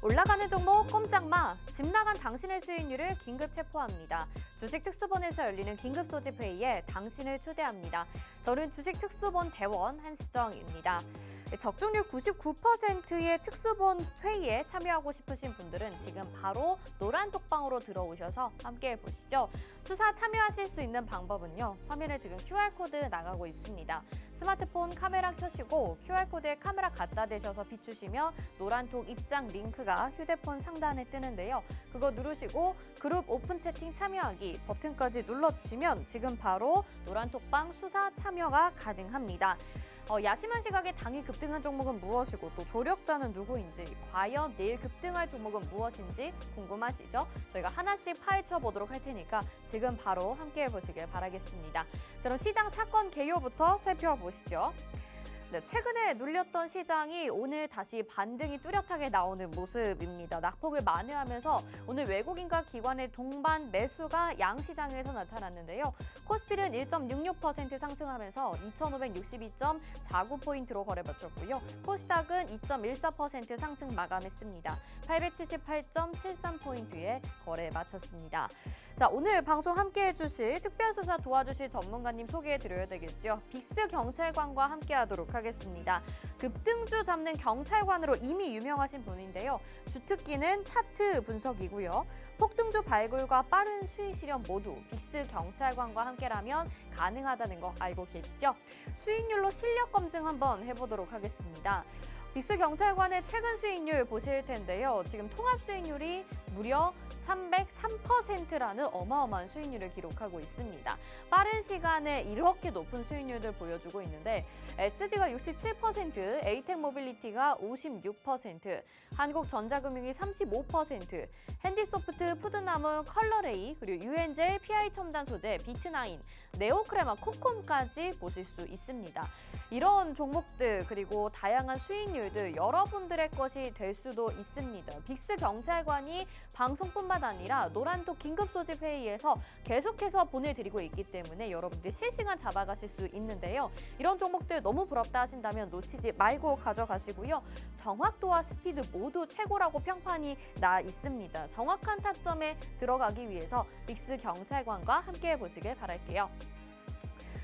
올라가는 종목 꼼짝마, 집 나간 당신의 수익률을 긴급 체포합니다. 주식특수본에서 열리는 긴급소집회의에 당신을 초대합니다. 저는 주식특수본 대원 한수정입니다. 적중률 99%의 특수본 회의에 참여하고 싶으신 분들은 지금 바로 노란톡방으로 들어오셔서 함께 보시죠. 수사 참여하실 수 있는 방법은요. 화면에 지금 QR코드 나가고 있습니다. 스마트폰 카메라 켜시고 QR코드에 카메라 갖다 대셔서 비추시면 노란톡 입장 링크가 휴대폰 상단에 뜨는데요. 그거 누르시고 그룹 오픈 채팅 참여하기 버튼까지 눌러주시면 지금 바로 노란톡방 수사 참여가 가능합니다. 야심한 시각에 당일 급등한 종목은 무엇이고 또 조력자는 누구인지 과연 내일 급등할 종목은 무엇인지 궁금하시죠? 저희가 하나씩 파헤쳐 보도록 할 테니까 지금 바로 함께해 보시길 바라겠습니다. 그럼 시장 사건 개요부터 살펴보시죠. 네, 최근에 눌렸던 시장이 오늘 다시 반등이 뚜렷하게 나오는 모습입니다. 낙폭을 만회하면서 오늘 외국인과 기관의 동반 매수가 양시장에서 나타났는데요. 코스피는 1.66% 상승하면서 2,562.49포인트로 거래 마쳤고요. 코스닥은 2.14% 상승 마감했습니다. 878.73포인트에 거래 마쳤습니다. 자, 오늘 방송 함께해 주실 특별수사 도와주실 전문가님 소개해 드려야 되겠죠. 빅스 경찰관과 함께하도록 하겠습니다. 급등주 잡는 경찰관으로 이미 유명하신 분인데요. 주특기는 차트 분석이고요. 폭등주 발굴과 빠른 수익 실현 모두 빅스 경찰관과 함께라면 가능하다는 거 알고 계시죠? 수익률로 실력 검증 한번 해보도록 하겠습니다. 빅스 경찰관의 최근 수익률 보실 텐데요. 지금 통합 수익률이 무려 303%라는 어마어마한 수익률을 기록하고 있습니다. 빠른 시간에 이렇게 높은 수익률을 보여주고 있는데 SG가 67%, 에이텍 모빌리티가 56%, 한국전자금융이 35%, 핸디소프트, 푸드나무, 컬러레이, 그리고 유엔젤, PI첨단소재, 비트나인, 네오크레마, 코콤까지 보실 수 있습니다. 이런 종목들 그리고 다양한 수익률들 여러분들의 것이 될 수도 있습니다. 빅스 경찰관이 방송뿐만 아니라 노란톡 긴급소집 회의에서 계속해서 보내드리고 있기 때문에 여러분들이 실시간 잡아가실 수 있는데요. 이런 종목들 너무 부럽다 하신다면 놓치지 말고 가져가시고요. 정확도와 스피드 모두 최고라고 평판이 나 있습니다. 정확한 타점에 들어가기 위해서 빅스 경찰관과 함께 보시길 바랄게요.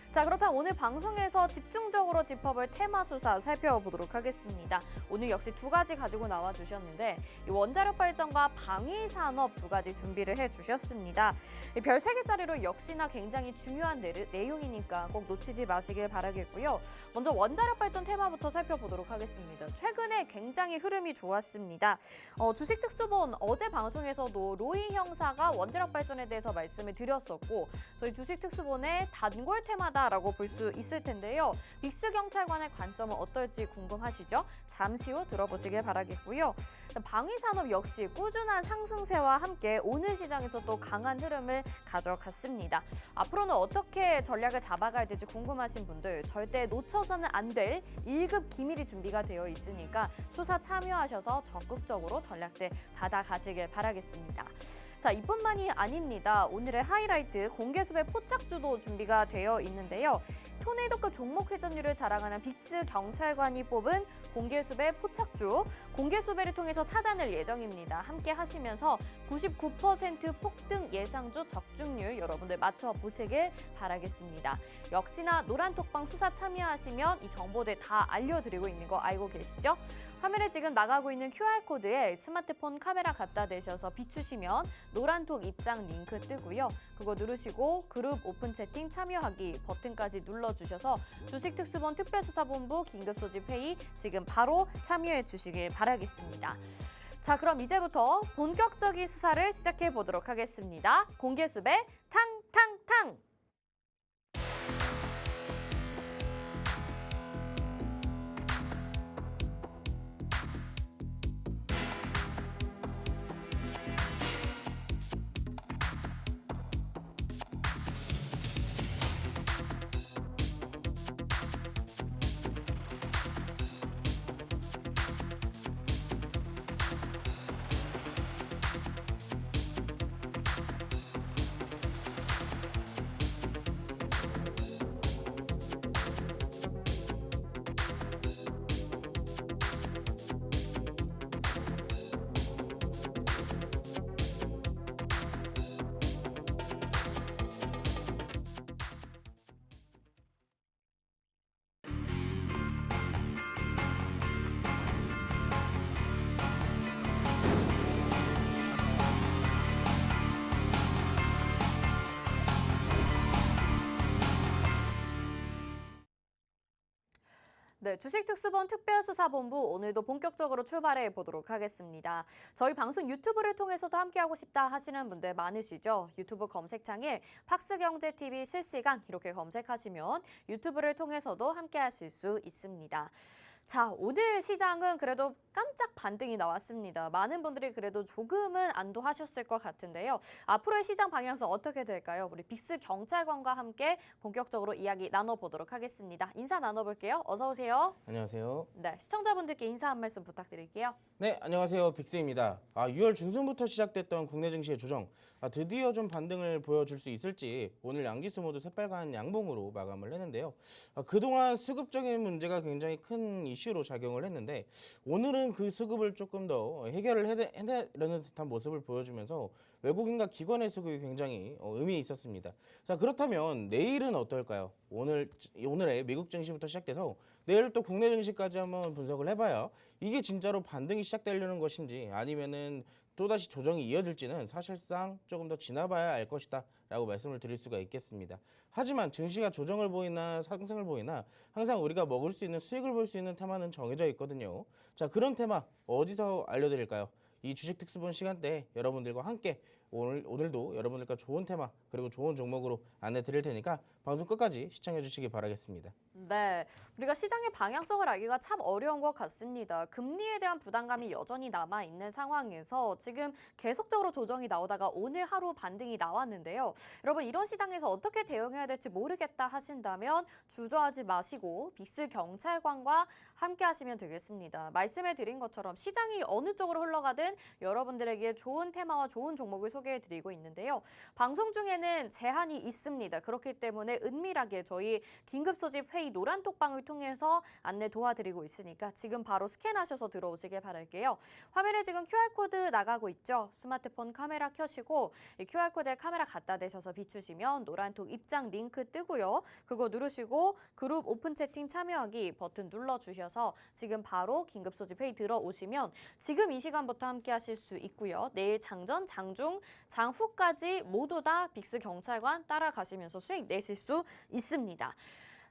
자, 그렇다면 오늘 방송에서 집중적으로 짚어볼 테마 수사 살펴보도록 하겠습니다. 오늘 역시 두 가지 가지고 나와주셨는데 이 원자력 발전과 방위 산업 두 가지 준비를 해주셨습니다. 별 3개짜리로 역시나 굉장히 중요한 내용이니까 꼭 놓치지 마시길 바라겠고요. 먼저 원자력 발전 테마부터 살펴보도록 하겠습니다. 최근에 굉장히 흐름이 좋았습니다. 주식특수본 어제 방송에서도 로이 형사가 원자력 발전에 대해서 말씀을 드렸었고 저희 주식특수본의 단골 테마다 라고 볼 수 있을 텐데요. 빅스 경찰관의 관점은 어떨지 궁금하시죠? 잠시 후 들어보시길 바라겠고요. 방위산업 역시 꾸준한 상승세와 함께 오늘 시장에서 또 강한 흐름을 가져갔습니다. 앞으로는 어떻게 전략을 잡아가야 될지 궁금하신 분들 절대 놓쳐서는 안 될 1급 기밀이 준비가 되어 있으니까 수사 참여하셔서 적극적으로 전략들 받아가시길 바라겠습니다. 자, 이뿐만이 아닙니다. 오늘의 하이라이트 공개수배 포착주도 준비가 되어 있는데요. 토네이도급 종목 회전율을 자랑하는 빅스 경찰관이 뽑은 공개수배 포착주, 공개수배를 통해서 찾아낼 예정입니다. 함께 하시면서 99% 폭등 예상주 적중률 여러분들 맞춰보시길 바라겠습니다. 역시나 노란톡방 수사 참여하시면 이 정보들 다 알려드리고 있는 거 알고 계시죠? 화면에 지금 나가고 있는 QR코드에 스마트폰 카메라 갖다 대셔서 비추시면 노란톡 입장 링크 뜨고요. 그거 누르시고 그룹 오픈 채팅 참여하기 버튼까지 눌러주셔서 주식특수본 특별수사본부 긴급소집회의 지금 바로 참여해 주시길 바라겠습니다. 자, 그럼 이제부터 본격적인 수사를 시작해 보도록 하겠습니다. 공개수배 탕탕탕! 네, 주식특수본 특별수사본부 오늘도 본격적으로 출발해 보도록 하겠습니다. 저희 방송 유튜브를 통해서도 함께하고 싶다 하시는 분들 많으시죠? 유튜브 검색창에 팍스경제TV 실시간 이렇게 검색하시면 유튜브를 통해서도 함께하실 수 있습니다. 자, 오늘 시장은 그래도 깜짝 반등이 나왔습니다. 많은 분들이 그래도 조금은 안도하셨을 것 같은데요. 앞으로의 시장 방향성 어떻게 될까요? 우리 빅스 경찰관과 함께 본격적으로 이야기 나눠보도록 하겠습니다. 인사 나눠볼게요. 어서 오세요. 안녕하세요. 네, 시청자분들께 인사 한 말씀 부탁드릴게요. 네, 안녕하세요. 빅스입니다. 6월 중순부터 시작됐던 국내 증시의 조정, 드디어 좀 반등을 보여줄 수 있을지 오늘 양지수 모두 새빨간 양봉으로 마감을 했는데요. 그동안 수급적인 문제가 굉장히 큰 이슈로 작용을 했는데 오늘은 그 수급을 조금 더 해결을 해내려는 듯한 모습을 보여주면서 외국인과 기관의 수급이 굉장히 의미 있었습니다. 자, 그렇다면 내일은 어떨까요? 오늘의 미국 증시부터 시작돼서 내일 또 국내 증시까지 한번 분석을 해봐야 이게 진짜로 반등이 시작되려는 것인지 아니면은 또다시 조정이 이어질지는 사실상 조금 더 지나봐야 알 것이다 라고 말씀을 드릴 수가 있겠습니다. 하지만 증시가 조정을 보이나 상승을 보이나 항상 우리가 먹을 수 있는 수익을 볼 수 있는 테마는 정해져 있거든요. 자, 그런 테마 어디서 알려드릴까요? 이 주식특수본 시간대에 여러분들과 함께 오늘도 여러분들과 좋은 테마 그리고 좋은 종목으로 안내 드릴 테니까 방송 끝까지 시청해 주시기 바라겠습니다. 네, 우리가 시장의 방향성을 알기가 참 어려운 것 같습니다. 금리에 대한 부담감이 여전히 남아있는 상황에서 지금 계속적으로 조정이 나오다가 오늘 하루 반등이 나왔는데요. 여러분 이런 시장에서 어떻게 대응해야 될지 모르겠다 하신다면 주저하지 마시고 빅스 경찰관과 함께 하시면 되겠습니다. 말씀해 드린 것처럼 시장이 어느 쪽으로 흘러가든 여러분들에게 좋은 테마와 좋은 종목을 소개해 드리고 있는데요. 방송 중에는 제한이 있습니다. 그렇기 때문에 은밀하게 저희 긴급 소집 회의 노란톡방을 통해서 안내 도와드리고 있으니까 지금 바로 스캔하셔서 들어오시길 바랄게요. 화면에 지금 QR코드 나가고 있죠. 스마트폰 카메라 켜시고 이 QR코드에 카메라 갖다 대셔서 비추시면 노란톡 입장 링크 뜨고요. 그거 누르시고 그룹 오픈 채팅 참여하기 버튼 눌러주셔서 지금 바로 긴급 소집 회의 들어오시면 지금 이 시간부터 함께 하실 수 있고요. 내일 장전, 장중, 장후까지 모두 다 빅스 경찰관 따라가시면서 수익 내실 수 있습니다.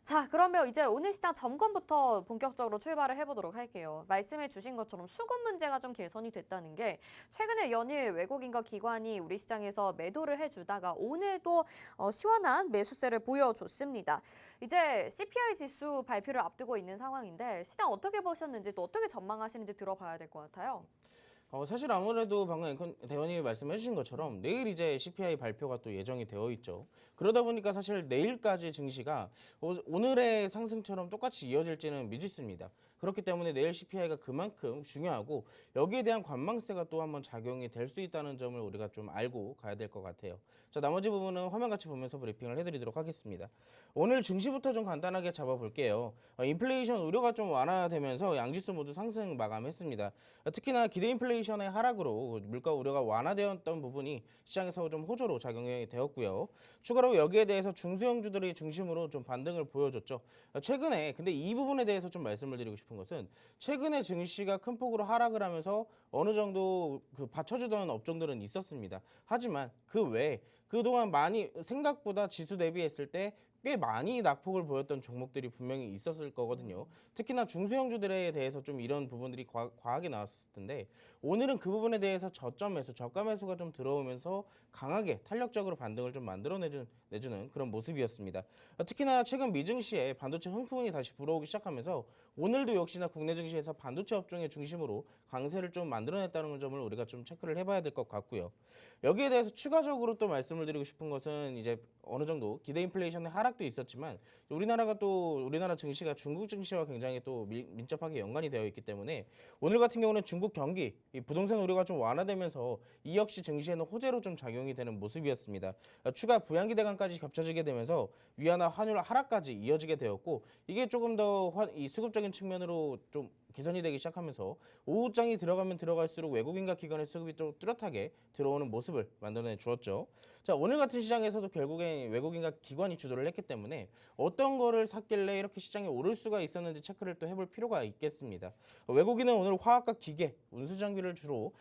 자, 그러면 이제 오늘 시장 점검부터 본격적으로 출발을 해보도록 할게요. 말씀해 주신 것처럼 수급 문제가 좀 개선이 됐다는 게 최근에 연일 외국인과 기관이 우리 시장에서 매도를 해주다가 오늘도 시원한 매수세를 보여줬습니다. 이제 CPI 지수 발표를 앞두고 있는 상황인데 시장 어떻게 보셨는지 또 어떻게 전망하시는지 들어봐야 될 것 같아요. 사실 아무래도 방금 앵커 대원님이 말씀해 주신 것처럼 내일 이제 CPI 발표가 또 예정이 되어 있죠. 그러다 보니까 사실 내일까지 증시가 오늘의 상승처럼 똑같이 이어질지는 미지수입니다. 그렇기 때문에 내일 CPI가 그만큼 중요하고 여기에 대한 관망세가 또 한번 작용이 될 수 있다는 점을 우리가 좀 알고 가야 될 것 같아요. 자, 나머지 부분은 화면 같이 보면서 브리핑을 해드리도록 하겠습니다. 오늘 증시부터 좀 간단하게 잡아볼게요. 인플레이션 우려가 좀 완화되면서 양지수 모두 상승 마감했습니다. 특히나 기대 인플레이션의 하락으로 물가 우려가 완화되었던 부분이 시장에서 좀 호조로 작용이 되었고요. 추가로 여기에 대해서 중소형주들이 중심으로 좀 반등을 보여줬죠. 최근에 근데 이 부분에 대해서 좀 말씀을 드리고 싶은 것은 최근에 증시가 큰 폭으로 하락을 하면서 어느 정도 받쳐주던 업종들은 있었습니다. 하지만 그 외에 그동안 많이 생각보다 지수 대비했을 때 꽤 많이 낙폭을 보였던 종목들이 분명히 있었을 거거든요. 특히나 중소형주들에 대해서 좀 이런 부분들이 과하게 나왔을 텐데 오늘은 그 부분에 대해서 저점 매수, 저가 매수가 좀 들어오면서 강하게 탄력적으로 반등을 좀 내주는 그런 모습이었습니다. 특히나 최근 미증시에 반도체 흥분이 다시 불어오기 시작하면서 오늘도 역시나 국내 증시에서 반도체 업종의 중심으로 강세를 좀 만들어냈다는 점을 우리가 좀 체크를 해봐야 될 것 같고요. 여기에 대해서 추가적으로 또 말씀을 드리고 싶은 것은 이제 어느 정도 기대 인플레이션의 하락도 있었지만 우리나라 증시가 중국 증시와 굉장히 또 밀접하게 연관이 되어 있기 때문에 오늘 같은 경우는 중국 경기, 이 부동산 우려가 좀 완화되면서 이 역시 증시에는 호재로 좀 작용이 되는 모습이었습니다. 추가 부양 기대감까지 겹쳐지게 되면서 위안화 환율 하락까지 이어지게 되었고 이게 조금 더 이 수급적인 측면으로 좀 개선이 되기 시작하면서 오후장이 들어가면 들어갈수록 외국인과 기관의 수급이 또 뚜렷하게 들어오는 모습을 만들어내 주었죠. 자, 오늘 같은 시장에서도 결국엔 외국인과 기관이 주도를 했기 때문에 어떤 거를 샀길래 이렇게 시장이 오를 수가 있었는지 체크를 또 해볼 필요가 있겠습니다. 외국인은 오늘 화학과 기계, 운수장비를 주로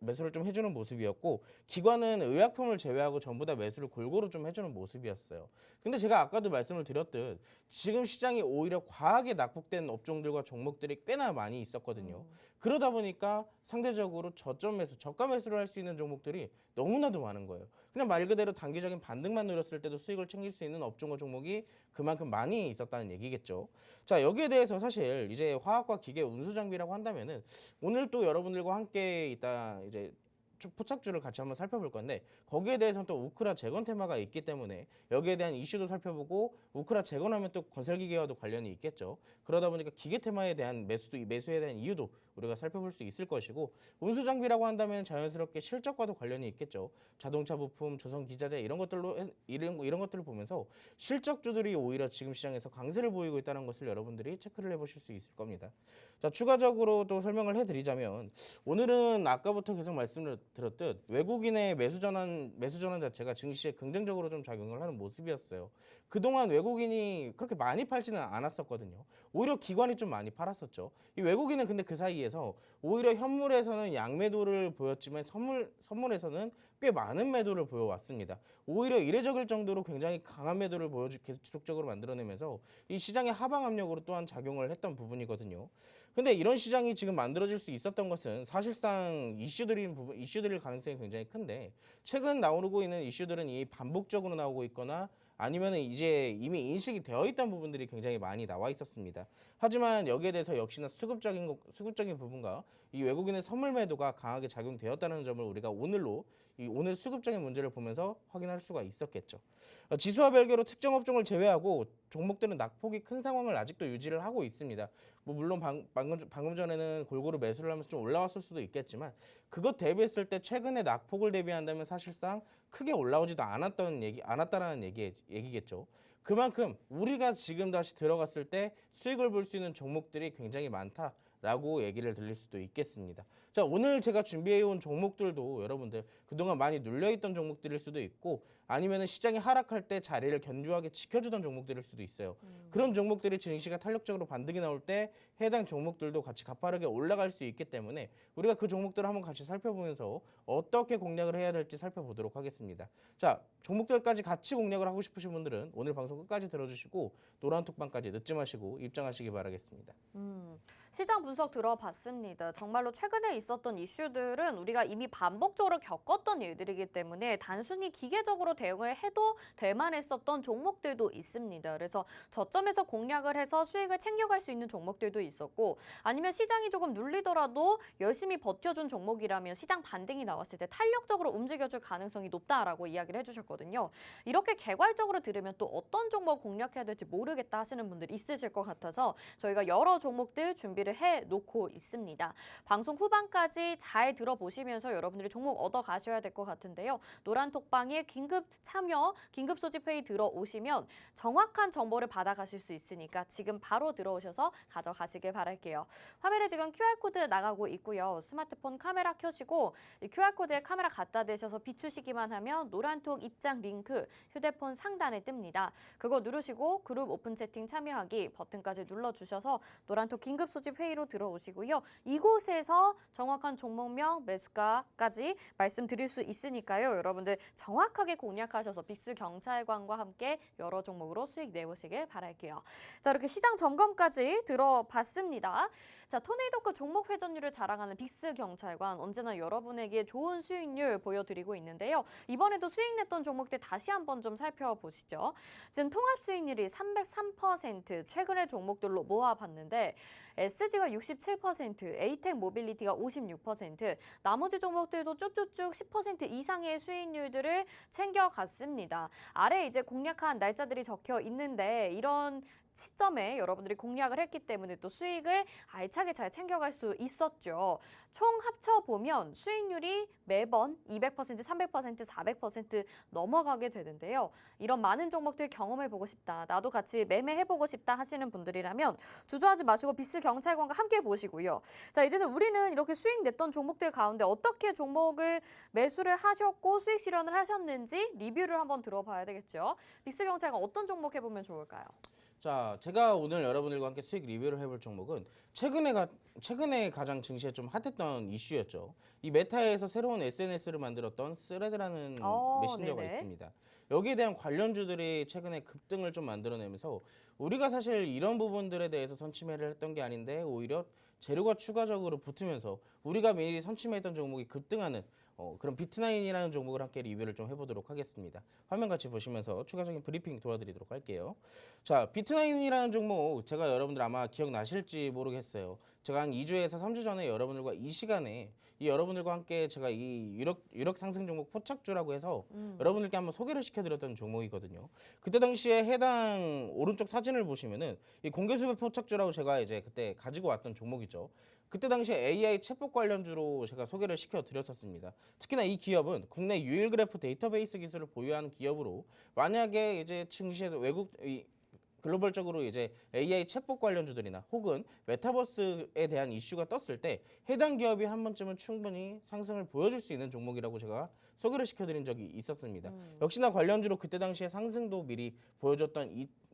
매수를 좀 해주는 모습이었고, 기관은 의약품을 제외하고 전부 다 매수를 골고루 좀 해주는 모습이었어요. 근데 제가 아까도 말씀을 드렸듯 지금 시장이 오히려 과하게 낙폭된 업종들과 종목들이 꽤나 많이 있었거든요. 그러다 보니까 상대적으로 저점 매수, 저가 매수를 할 수 있는 종목들이 너무나도 많은 거예요. 그냥 말 그대로 단기적인 반등만 노렸을 때도 수익을 챙길 수 있는 업종과 종목이 그만큼 많이 있었다는 얘기겠죠. 자, 여기에 대해서 사실 이제 화학과 기계, 운수장비라고 한다면은 오늘 또 여러분들과 함께 이따 이제 포착주를 같이 한번 살펴볼 건데, 거기에 대해서는 또 우크라 재건 테마가 있기 때문에 여기에 대한 이슈도 살펴보고, 우크라 재건하면 또 건설기계와도 관련이 있겠죠. 그러다 보니까 기계 테마에 대한 매수에 대한 이유도 우리가 살펴볼 수 있을 것이고, 운수장비라고 한다면 자연스럽게 실적과도 관련이 있겠죠. 자동차 부품, 조선 기자재 이런 것들을 보면서 실적주들이 오히려 지금 시장에서 강세를 보이고 있다는 것을 여러분들이 체크를 해보실 수 있을 겁니다. 자, 추가적으로 또 설명을 해드리자면, 오늘은 아까부터 계속 말씀을 들었듯 외국인의 매수 전환 자체가 증시에 긍정적으로 좀 작용을 하는 모습이었어요. 그동안 외국인이 그렇게 많이 팔지는 않았었거든요. 오히려 기관이 좀 많이 팔았었죠. 이 외국인은 근데 그 사이에서 오히려 현물에서는 양매도를 보였지만 선물에서는 꽤 많은 매도를 보여왔습니다. 오히려 이례적일 정도로 굉장히 강한 매도를 계속적으로 만들어내면서 이 시장의 하방 압력으로 또한 작용을 했던 부분이거든요. 근데 이런 시장이 지금 만들어질 수 있었던 것은 사실상 이슈들일 가능성이 굉장히 큰데, 최근 나오고 있는 이슈들은 이 반복적으로 나오고 있거나 아니면 이제 이미 인식이 되어 있던 부분들이 굉장히 많이 나와 있었습니다. 하지만 여기에 대해서 역시나 수급적인 부분과 이 외국인의 선물 매도가 강하게 작용되었다는 점을 우리가 오늘 수급적인 문제를 보면서 확인할 수가 있었겠죠. 지수와 별개로 특정 업종을 제외하고 종목들은 낙폭이 큰 상황을 아직도 유지를 하고 있습니다. 물론 방금 전에는 골고루 매수를 하면서 좀 올라왔을 수도 있겠지만, 그것 대비했을 때 최근에 낙폭을 대비한다면 사실상 크게 올라오지도 않았다라는 얘기겠죠. 그만큼 우리가 지금 다시 들어갔을 때 수익을 볼 수 있는 종목들이 굉장히 많다라고 얘기를 드릴 수도 있겠습니다. 자, 오늘 제가 준비해온 종목들도 여러분들 그동안 많이 눌려있던 종목들일 수도 있고, 아니면 시장이 하락할 때 자리를 견고하게 지켜주던 종목들일 수도 있어요. 그런 종목들이 증시가 탄력적으로 반등이 나올 때 해당 종목들도 같이 가파르게 올라갈 수 있기 때문에 우리가 그 종목들을 한번 같이 살펴보면서 어떻게 공략을 해야 될지 살펴보도록 하겠습니다. 자, 종목들까지 같이 공략을 하고 싶으신 분들은 오늘 방송 끝까지 들어주시고 노란톡방까지 늦지 마시고 입장하시기 바라겠습니다. 시장 분석 들어봤습니다. 정말로 최근에 있었던 이슈들은 우리가 이미 반복적으로 겪었던 일들이기 때문에 단순히 기계적으로 대응을 해도 될 만했었던 종목들도 있습니다. 그래서 저점에서 공략을 해서 수익을 챙겨갈 수 있는 종목들도 있었고, 아니면 시장이 조금 눌리더라도 열심히 버텨준 종목이라면 시장 반등이 나왔을 때 탄력적으로 움직여줄 가능성이 높다라고 이야기를 해주셨거든요. 이렇게 개괄적으로 들으면 또 어떤 종목 공략해야 될지 모르겠다 하시는 분들 있으실 것 같아서 저희가 여러 종목들 준비를 해놓고 있습니다. 방송 후반까지 잘 들어보시면서 여러분들이 종목 얻어가셔야 될 것 같은데요. 노란톡방에 긴급 참여, 긴급 소집 회의 들어오시면 정확한 정보를 받아가실 수 있으니까 지금 바로 들어오셔서 가져가시길 바랄게요. 화면에 지금 QR코드 나가고 있고요. 스마트폰 카메라 켜시고 QR코드에 카메라 갖다 대셔서 비추시기만 하면 노란톡 입장 링크 휴대폰 상단에 뜹니다. 그거 누르시고 그룹 오픈 채팅 참여하기 버튼까지 눌러주셔서 노란톡 긴급 소집 회의로 들어오시고요. 이곳에서 정확한 종목명, 매수가까지 말씀드릴 수 있으니까요. 여러분들 정확하게 공략하셔서 빅스 경찰관과 함께 여러 종목으로 수익 내보시길 바랄게요. 자, 이렇게 시장 점검까지 들어봤습니다. 자, 토네이도급 종목 회전율을 자랑하는 빅스 경찰관, 언제나 여러분에게 좋은 수익률 보여드리고 있는데요. 이번에도 수익 냈던 종목들 다시 한번 좀 살펴보시죠. 지금 통합 수익률이 303%, 최근의 종목들로 모아봤는데 SG가 67%, 에이텍 모빌리티가 56%, 나머지 종목들도 쭉쭉쭉 10% 이상의 수익률들을 챙겨갔습니다. 아래 이제 공략한 날짜들이 적혀 있는데 이런 시점에 여러분들이 공략을 했기 때문에 또 수익을 알차게 잘 챙겨갈 수 있었죠. 총 합쳐보면 수익률이 매번 200%, 300%, 400% 넘어가게 되는데요. 이런 많은 종목들 경험해보고 싶다, 나도 같이 매매해보고 싶다 하시는 분들이라면 주저하지 마시고 비스 경찰관과 함께 보시고요. 자, 이제는 우리는 이렇게 수익 냈던 종목들 가운데 어떻게 종목을 매수를 하셨고 수익 실현을 하셨는지 리뷰를 한번 들어봐야 되겠죠. 비스 경찰관 어떤 종목 해보면 좋을까요? 자, 제가 오늘 여러분들과 함께 수익 리뷰를 해볼 종목은 최근에 가장 증시에 좀 핫했던 이슈였죠. 이 메타에서 새로운 SNS를 만들었던 스레드라는 메신저가 네네. 있습니다. 여기에 대한 관련주들이 최근에 급등을 좀 만들어내면서 우리가 사실 이런 부분들에 대해서 선침해를 했던 게 아닌데 오히려 재료가 추가적으로 붙으면서 우리가 미리 선침했던 종목이 급등하는 그럼 비트나인이라는 종목을 함께 리뷰를 좀 해보도록 하겠습니다. 화면 같이 보시면서 추가적인 브리핑 도와드리도록 할게요. 자, 비트나인이라는 종목 제가 여러분들 아마 기억나실지 모르겠어요. 제가 한 2주에서 3주 전에 여러분들과 이 시간에 여러분들과 함께 제가 이 유력 상승 종목 포착주라고 해서 여러분들께 한번 소개를 시켜드렸던 종목이거든요. 그때 당시에 해당 오른쪽 사진을 보시면은 이 공개수배 포착주라고 제가 이제 그때 가지고 왔던 종목이죠. 그때 당시에 AI 챗봇 관련주로 제가 소개를 시켜드렸었습니다. 특히나 이 기업은 국내 유일 그래프 데이터베이스 기술을 보유하는 기업으로 만약에 이제 증시에서 글로벌적으로 이제 AI 챗봇 관련주들이나 혹은 메타버스에 대한 이슈가 떴을 때 해당 기업이 한 번쯤은 충분히 상승을 보여줄 수 있는 종목이라고 제가 소개를 시켜드린 적이 있었습니다. 역시나 관련주로 그때 당시에 상승도 미리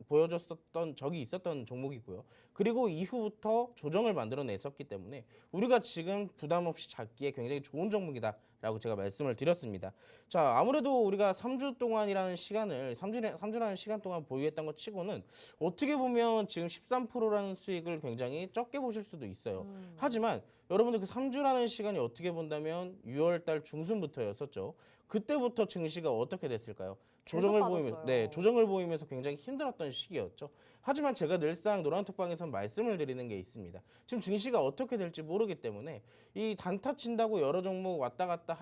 보여줬었던 적이 있었던 종목이고요. 그리고 이후부터 조정을 만들어냈었기 때문에 우리가 지금 부담 없이 잡기에 굉장히 좋은 종목이다라고 제가 말씀을 드렸습니다. 자, 아무래도 우리가 3주 동안이라는 시간을 3주라는 시간 동안 보유했던 것 치고는 어떻게 보면 지금 13%라는 수익을 굉장히 적게 보실 수도 있어요. 하지만 여러분들 그 3주라는 시간이 어떻게 본다면 6월 달 중순부터였었죠. 그때부터 증시가 어떻게 됐을까요? 조정을 보이면서 굉장히 힘들었던 시기였죠. 하지만 제가 늘상 노란톡방에서 말씀을 드리는 게 있습니다. 지금 증시가 어떻게 될지 모르기 때문에 이 단타 친다고 여러 종목 왔다 갔다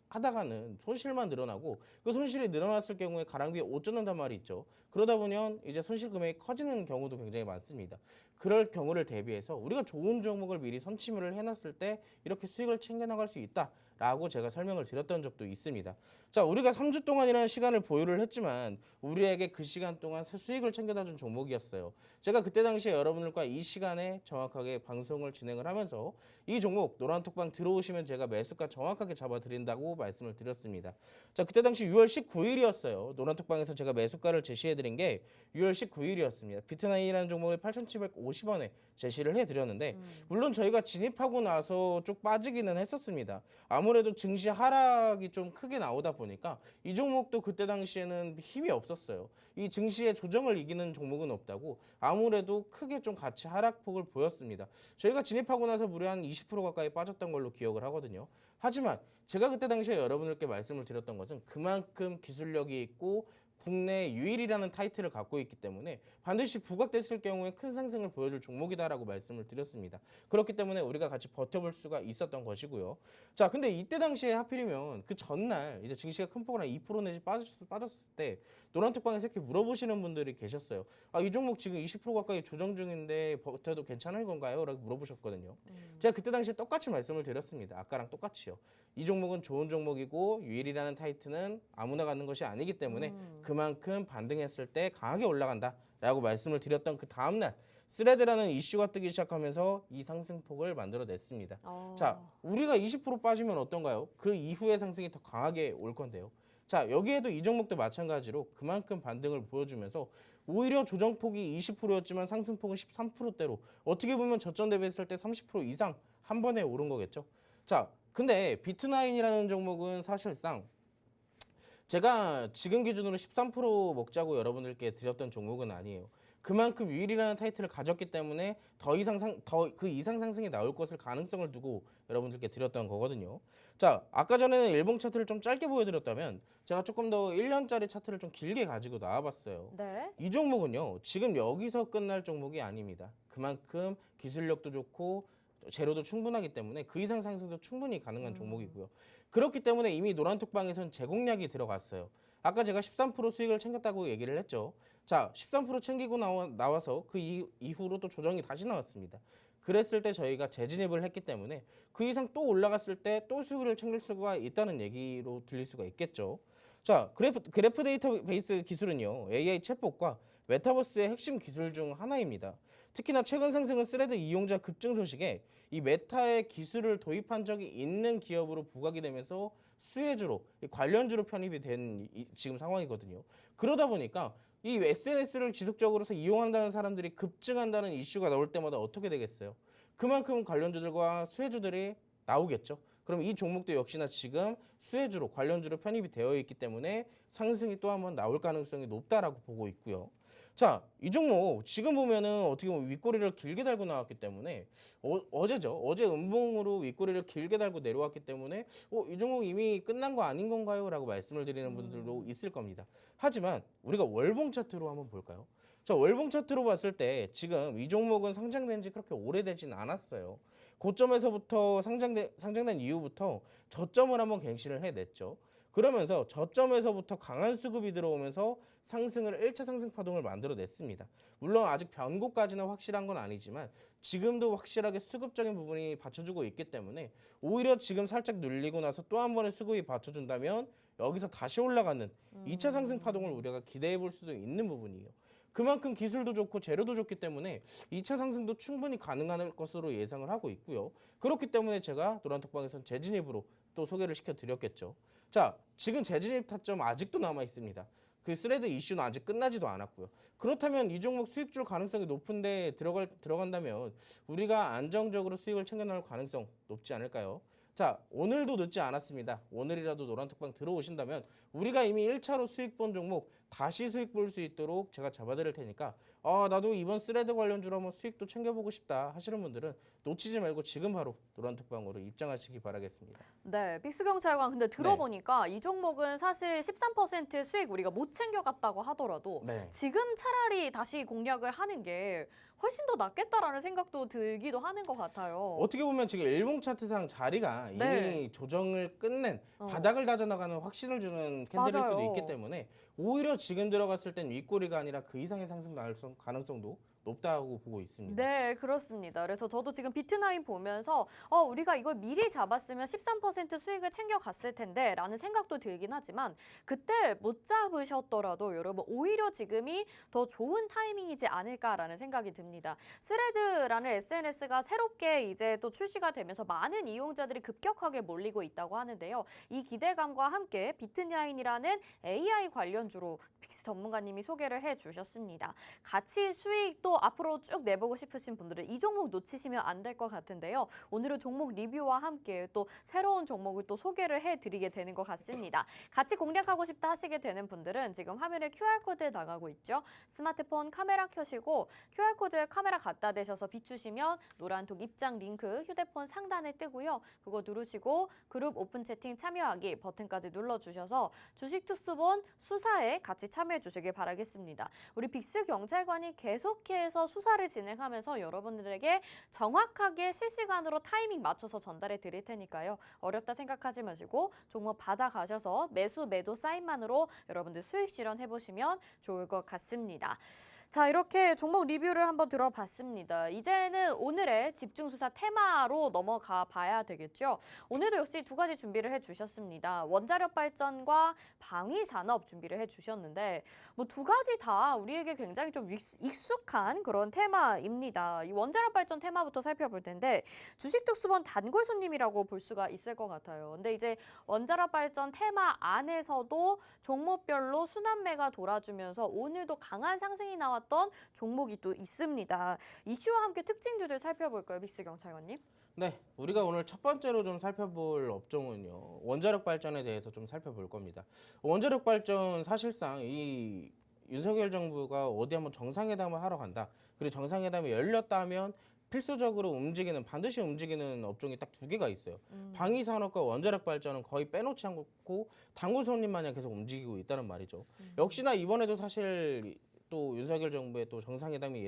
하다가는 손실만 늘어나고 그 손실이 늘어났을 경우에 가랑비에 옷 젖는단 말이 있죠. 그러다 보면 이제 손실 금액이 커지는 경우도 굉장히 많습니다. 그럴 경우를 대비해서 우리가 좋은 종목을 미리 선침을 해놨을 때 이렇게 수익을 챙겨나갈 수 있다라고 제가 설명을 드렸던 적도 있습니다. 자, 우리가 3주 동안이라는 시간을 보유를 했지만 우리에게 그 시간 동안 수익을 챙겨다 준 종목이었어요. 제가 그때 당시에 여러분들과 이 시간에 정확하게 방송을 진행을 하면서 이 종목 노란톡방 들어오시면 제가 매수가 정확하게 잡아드린다고 말씀을 드렸습니다. 자, 그때 당시 6월 19일이었어요. 노란톡방에서 제가 매수가를 제시해드린 게 6월 19일이었습니다. 비트나인이라는 종목을 8,750원에 제시를 해드렸는데 물론 저희가 진입하고 나서 쭉 빠지기는 했었습니다. 아무래도 증시 하락이 좀 크게 나오다 보니까 이 종목도 그때 당시에는 힘이 없었어요. 이 증시의 조정을 이기는 종목은 없다고 아무래도 크게 좀 같이 하락폭을 보였습니다. 저희가 진입하고 나서 무려 한 20% 가까이 빠졌던 걸로 기억을 하거든요. 하지만 제가 그때 당시에 여러분들께 말씀을 드렸던 것은 그만큼 기술력이 있고 국내 유일이라는 타이틀을 갖고 있기 때문에 반드시 부각됐을 경우에 큰 상승을 보여줄 종목이다라고 말씀을 드렸습니다. 그렇기 때문에 우리가 같이 버텨볼 수가 있었던 것이고요. 자, 근데 이때 당시에 하필이면 그 전날 이제 증시가 큰 폭으로 2% 내지 빠졌을 때 노란톡방에서 이렇게 물어보시는 분들이 계셨어요. 아, 이 종목 지금 20% 가까이 조정 중인데 버텨도 괜찮을 건가요? 라고 물어보셨거든요. 제가 그때 당시에 똑같이 말씀을 드렸습니다. 아까랑 똑같이요. 이 종목은 좋은 종목이고 유일이라는 타이틀은 아무나 갖는 것이 아니기 때문에 그만큼 반등했을 때 강하게 올라간다라고 말씀을 드렸던 그 다음날 스레드라는 이슈가 뜨기 시작하면서 이 상승폭을 만들어냈습니다. 자, 우리가 20% 빠지면 어떤가요? 그 이후의 상승이 더 강하게 올 건데요. 자, 여기에도 이 종목도 마찬가지로 그만큼 반등을 보여주면서 오히려 조정폭이 20%였지만 상승폭은 13%대로 어떻게 보면 저점 대비했을 때 30% 이상 한 번에 오른 거겠죠. 자, 근데 비트나인이라는 종목은 사실상 제가 지금 기준으로 13% 먹자고 여러분들께 드렸던 종목은 아니에요. 그만큼 유일이라는 타이틀을 가졌기 때문에 그 이상 상승이 나올 것을 가능성을 두고 여러분들께 드렸던 거거든요. 자, 아까 전에는 일봉 차트를 좀 짧게 보여드렸다면 제가 조금 더 1년짜리 차트를 좀 길게 가지고 나와봤어요. 네. 이 종목은요, 지금 여기서 끝날 종목이 아닙니다. 그만큼 기술력도 좋고 재료도 충분하기 때문에 그 이상 상승도 충분히 가능한 종목이고요. 그렇기 때문에 이미 노란톡방에선 제공량이 들어갔어요. 아까 제가 13% 수익을 챙겼다고 얘기를 했죠. 자, 13% 챙기고 나와서 그 이후로 또 조정이 다시 나왔습니다. 그랬을 때 저희가 재진입을 했기 때문에 그 이상 또 올라갔을 때 또 수익을 챙길 수가 있다는 얘기로 들릴 수가 있겠죠. 자, 그래프 데이터베이스 기술은요, AI 챗봇과 메타버스의 핵심 기술 중 하나입니다. 특히나 최근 상승은 스레드 이용자 급증 소식에 이 메타의 기술을 도입한 적이 있는 기업으로 부각이 되면서 수혜주로, 관련주로 편입이 된 지금 상황이거든요. 그러다 보니까 이 SNS를 지속적으로 이용한다는 사람들이 급증한다는 이슈가 나올 때마다 어떻게 되겠어요? 그만큼 관련주들과 수혜주들이 나오겠죠. 그럼 이 종목도 역시나 지금 수혜주로, 관련주로 편입이 되어 있기 때문에 상승이 또 한번 나올 가능성이 높다라고 보고 있고요. 자, 이 종목 지금 보면은 어떻게 보면 윗꼬리를 길게 달고 나왔기 때문에 어제죠. 어제 음봉으로 윗꼬리를 길게 달고 내려왔기 때문에 이 종목 이미 끝난 거 아닌 건가요? 라고 말씀을 드리는 분들도 있을 겁니다. 하지만 우리가 월봉 차트로 한번 볼까요? 자, 월봉 차트로 봤을 때 지금 이 종목은 상장된 지 그렇게 오래되진 않았어요. 고점에서부터 상장된 이후부터 저점을 한번 갱신을 해냈죠. 그러면서 저점에서부터 강한 수급이 들어오면서 상승을 1차 상승 파동을 만들어냈습니다. 물론 아직 변고까지는 확실한 건 아니지만 지금도 확실하게 수급적인 부분이 받쳐주고 있기 때문에 오히려 지금 살짝 눌리고 나서 또 한 번의 수급이 받쳐준다면 여기서 다시 올라가는 2차 상승 파동을 우리가 기대해 볼 수도 있는 부분이에요. 그만큼 기술도 좋고 재료도 좋기 때문에 2차 상승도 충분히 가능할 것으로 예상을 하고 있고요. 그렇기 때문에 제가 노란톡방에서는 재진입으로 또 소개를 시켜드렸겠죠. 자, 지금 재진입 타점 아직도 남아 있습니다. 그 스레드 이슈는 아직 끝나지도 않았고요. 그렇다면 이 종목 수익 줄 가능성이 높은데 들어간다면 우리가 안정적으로 수익을 챙겨 나갈 가능성 높지 않을까요? 자, 오늘도 늦지 않았습니다. 오늘이라도 노란톡방 들어오신다면 우리가 이미 1차로 수익 본 종목 다시 수익 볼 수 있도록 제가 잡아드릴 테니까 나도 이번 스레드 관련주로 한번 수익도 챙겨보고 싶다 하시는 분들은 놓치지 말고 지금 바로 노란톡방으로 입장하시기 바라겠습니다. 네, 빅스경찰관 근데 들어보니까 이 종목은 사실 13% 수익 우리가 못 챙겨갔다고 하더라도 지금 차라리 다시 공략을 하는 게 훨씬 더 낫겠다라는 생각도 들기도 하는 것 같아요. 어떻게 보면 지금 일봉 차트상 자리가 이미 조정을 끝낸 바닥을 다져나가는 확신을 주는 캔들일 수도 있기 때문에 오히려 지금 들어갔을 땐 윗꼬리가 아니라 그 이상의 상승 가능성도 높다고 보고 있습니다. 네, 그렇습니다. 그래서 저도 지금 비트나인 보면서 우리가 이걸 미리 잡았으면 13% 수익을 챙겨갔을 텐데 라는 생각도 들긴 하지만 그때 못 잡으셨더라도 여러분 오히려 지금이 더 좋은 타이밍이지 않을까라는 생각이 듭니다. 스레드라는 SNS가 새롭게 이제 또 출시가 되면서 많은 이용자들이 급격하게 몰리고 있다고 하는데요. 이 기대감과 함께 비트나인이라는 AI 관련주로 픽스 전문가님이 소개를 해주셨습니다. 가치 수익도 앞으로 쭉 내보고 싶으신 분들은 이 종목 놓치시면 안 될 것 같은데요. 오늘은 종목 리뷰와 함께 또 새로운 종목을 또 소개를 해드리게 되는 것 같습니다. 같이 공략하고 싶다 하시게 되는 분들은 지금 화면에 QR코드 나가고 있죠. 스마트폰 카메라 켜시고 QR코드에 카메라 갖다 대셔서 비추시면 노란톡 입장 링크 휴대폰 상단에 뜨고요. 그거 누르시고 그룹 오픈 채팅 참여하기 버튼까지 눌러주셔서 주식투스본 수사에 같이 참여해 주시길 바라겠습니다. 우리 빅스 경찰관이 계속해서 수사를 진행하면서 여러분들에게 정확하게 실시간으로 타이밍 맞춰서 전달해 드릴 테니까요. 어렵다 생각하지 마시고 종목 받아가셔서 매수 매도 사인만으로 여러분들 수익 실현해 보시면 좋을 것 같습니다. 자, 이렇게 종목 리뷰를 한번 들어봤습니다. 이제는 오늘의 집중수사 테마로 넘어가 봐야 되겠죠. 오늘도 역시 두 가지 준비를 해주셨습니다. 원자력 발전과 방위산업 준비를 해주셨는데 뭐 두 가지 다 우리에게 굉장히 좀 익숙한 그런 테마입니다. 이 원자력 발전 테마부터 살펴볼 텐데 주식특수본 단골 손님이라고 볼 수가 있을 것 같아요. 근데 이제 원자력 발전 테마 안에서도 종목별로 순환매가 돌아주면서 오늘도 강한 상승이 나왔 던 종목이 또 있습니다. 이슈와 함께 특징주들 살펴볼까요, 빅스 경찰관님? 네, 우리가 오늘 첫 번째로 좀 살펴볼 업종은요, 원자력 발전에 대해서 좀 살펴볼 겁니다. 원자력 발전 사실상 이 윤석열 정부가 어디 한번 정상회담을 하러 간다. 그리고 정상회담이 열렸다 하면 필수적으로 반드시 움직이는 업종이 딱 두 개가 있어요. 방위산업과 원자력 발전은 거의 빼놓지 않고 단골 손님 마냥 계속 움직이고 있다는 말이죠. 역시나 이번에도 사실 또 윤석열 정부의 또 정상회담이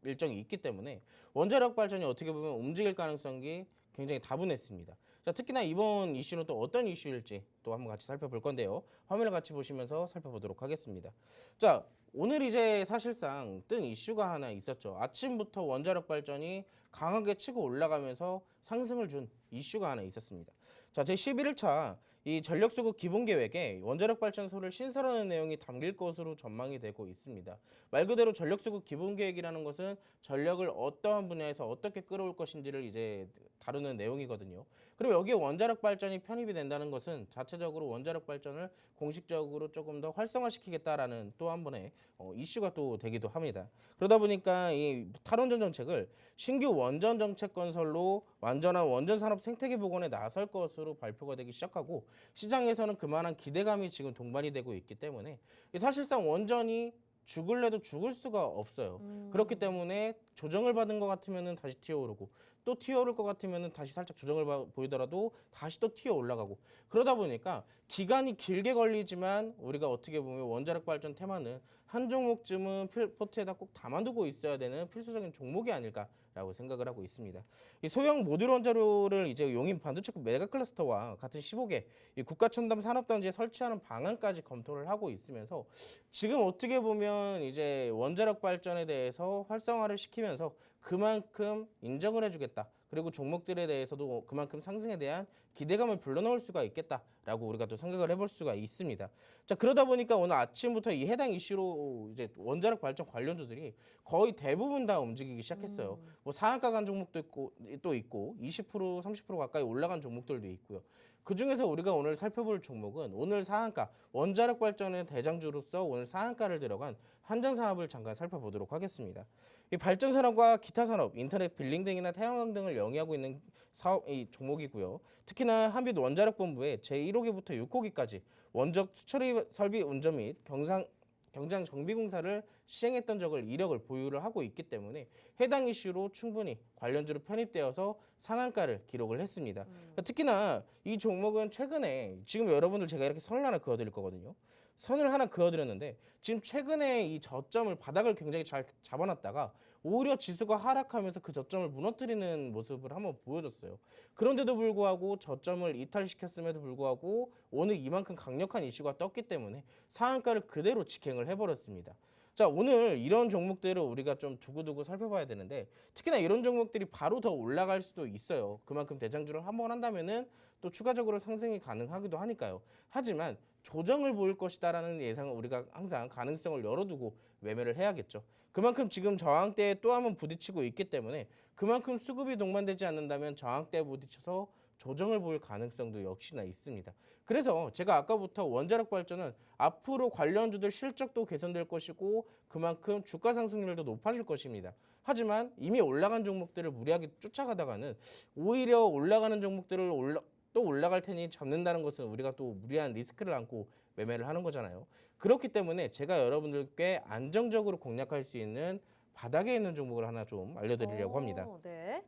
일정이 있기 때문에 원자력 발전이 어떻게 보면 움직일 가능성이 굉장히 다분했습니다. 자, 특히나 이번 이슈는 또 어떤 이슈일지 또 한번 같이 살펴볼 건데요. 화면을 같이 보시면서 살펴보도록 하겠습니다. 자, 오늘 이제 사실상 뜬 이슈가 하나 있었죠. 아침부터 원자력 발전이 강하게 치고 올라가면서 상승을 준 이슈가 하나 있었습니다. 자, 제11차 이 전력수급 기본계획에 원자력 발전소를 신설하는 내용이 담길 것으로 전망이 되고 있습니다. 말 그대로 전력수급 기본계획이라는 것은 전력을 어떠한 분야에서 어떻게 끌어올 것인지를 이제 다루는 내용이거든요. 그리고 여기에 원자력 발전이 편입이 된다는 것은 자체적으로 원자력 발전을 공식적으로 조금 더 활성화시키겠다라는 또 한 번의 이슈가 또 되기도 합니다. 그러다 보니까 이 탈원전 정책을 신규 원전 정책 건설로 완전한 원전 산업 생태계 복원에 나설 것으로 발표가 되기 시작하고 시장에서는 그만한 기대감이 지금 동반이 되고 있기 때문에 사실상 원전이 죽을래도 죽을 수가 없어요. 그렇기 때문에 조정을 받은 것 같으면은 다시 튀어오르고 또 튀어오를 것 같으면은 다시 살짝 조정을 보이더라도 다시 또 튀어 올라가고 그러다 보니까 기간이 길게 걸리지만 우리가 어떻게 보면 원자력 발전 테마는 한 종목쯤은 포트에다 꼭 담아두고 있어야 되는 필수적인 종목이 아닐까라고 생각을 하고 있습니다. 이 소형 모듈 원자로를 이제 용인 반도체급 메가 클러스터와 같은 15개 이 국가 첨단 산업단지에 설치하는 방안까지 검토를 하고 있으면서 지금 어떻게 보면 이제 원자력 발전에 대해서 활성화를 시키면서 그만큼 인정을 해주겠다. 그리고 종목들에 대해서도 그만큼 상승에 대한 기대감을 불러넣을 수가 있겠다라고 우리가 또 생각을 해볼 수가 있습니다. 자, 그러다 보니까 오늘 아침부터 이 해당 이슈로 이제 원자력 발전 관련주들이 거의 대부분 다 움직이기 시작했어요. 뭐 상한가 간 종목도 있고 20% 30% 가까이 올라간 종목들도 있고요. 그 중에서 우리가 오늘 살펴볼 종목은 오늘 상한가 원자력 발전의 대장주로서 오늘 상한가를 들어간 한전산업을 잠깐 살펴보도록 하겠습니다. 이 발전 산업과 기타 산업, 인터넷 빌링 등이나 태양광 등을 영위하고 있는 사업 이 종목이고요. 특히나 한빛 원자력 본부의 제1호기부터 6호기까지 원적 수처리 설비 운전 및 경장 정비 공사를 시행했던 적을 이력을 보유를 하고 있기 때문에 해당 이슈로 충분히 관련주로 편입되어서 상한가를 기록을 했습니다. 특히나 이 종목은 최근에 지금 여러분들 제가 이렇게 선을 하나 그어드릴 거거든요. 선을 하나 그어드렸는데 지금 최근에 이 저점을 바닥을 굉장히 잘 잡아놨다가 오히려 지수가 하락하면서 그 저점을 무너뜨리는 모습을 한번 보여줬어요. 그런데도 불구하고 저점을 이탈시켰음에도 불구하고 오늘 이만큼 강력한 이슈가 떴기 때문에 상한가를 그대로 직행을 해버렸습니다. 자, 오늘 이런 종목들을 우리가 좀 두고두고 살펴봐야 되는데 특히나 이런 종목들이 바로 더 올라갈 수도 있어요. 그만큼 대장주를 한번 한다면은 또 추가적으로 상승이 가능하기도 하니까요. 하지만 조정을 보일 것이다라는 예상은 우리가 항상 가능성을 열어두고 매매를 해야겠죠. 그만큼 지금 저항대에 또 한번 부딪히고 있기 때문에 그만큼 수급이 동반되지 않는다면 저항대에 부딪혀서 조정을 보일 가능성도 역시나 있습니다. 그래서 제가 아까부터 원자력 발전은 앞으로 관련주들 실적도 개선될 것이고 그만큼 주가 상승률도 높아질 것입니다. 하지만 이미 올라간 종목들을 무리하게 쫓아가다가는 오히려 올라가는 종목들을 또 올라갈 테니 잡는다는 것은 우리가 또 무리한 리스크를 안고 매매를 하는 거잖아요. 그렇기 때문에 제가 여러분들께 안정적으로 공략할 수 있는 바닥에 있는 종목을 하나 좀 알려드리려고 합니다. 네.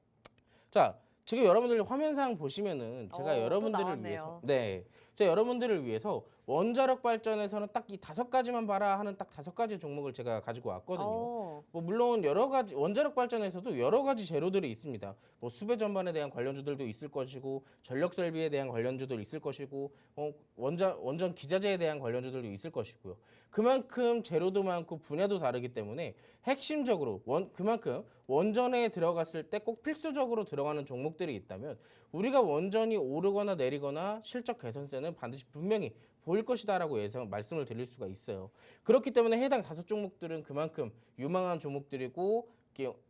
자, 지금 여러분들 화면상 보시면은 제가 여러분들을 위해서 제가 여러분들을 위해서 원자력 발전에서는 딱 이 5가지만 봐라 하는 딱 5가지 종목을 제가 가지고 왔거든요. 뭐 물론 여러 가지 원자력 발전에서도 여러 가지 재료들이 있습니다. 뭐 수배 전반에 대한 관련주들도 있을 것이고 전력 설비에 대한 관련주도 있을 것이고 원전 기자재에 대한 관련주들도 있을 것이고요. 그만큼 재료도 많고 분야도 다르기 때문에 핵심적으로 그만큼 원전에 들어갔을 때 꼭 필수적으로 들어가는 종목들이 있다면 우리가 원전이 오르거나 내리거나 실적 개선세는 반드시 분명히 보일 것이다라고 말씀을 드릴 수가 있어요. 그렇기 때문에 해당 5종목들은 그만큼 유망한 종목들이고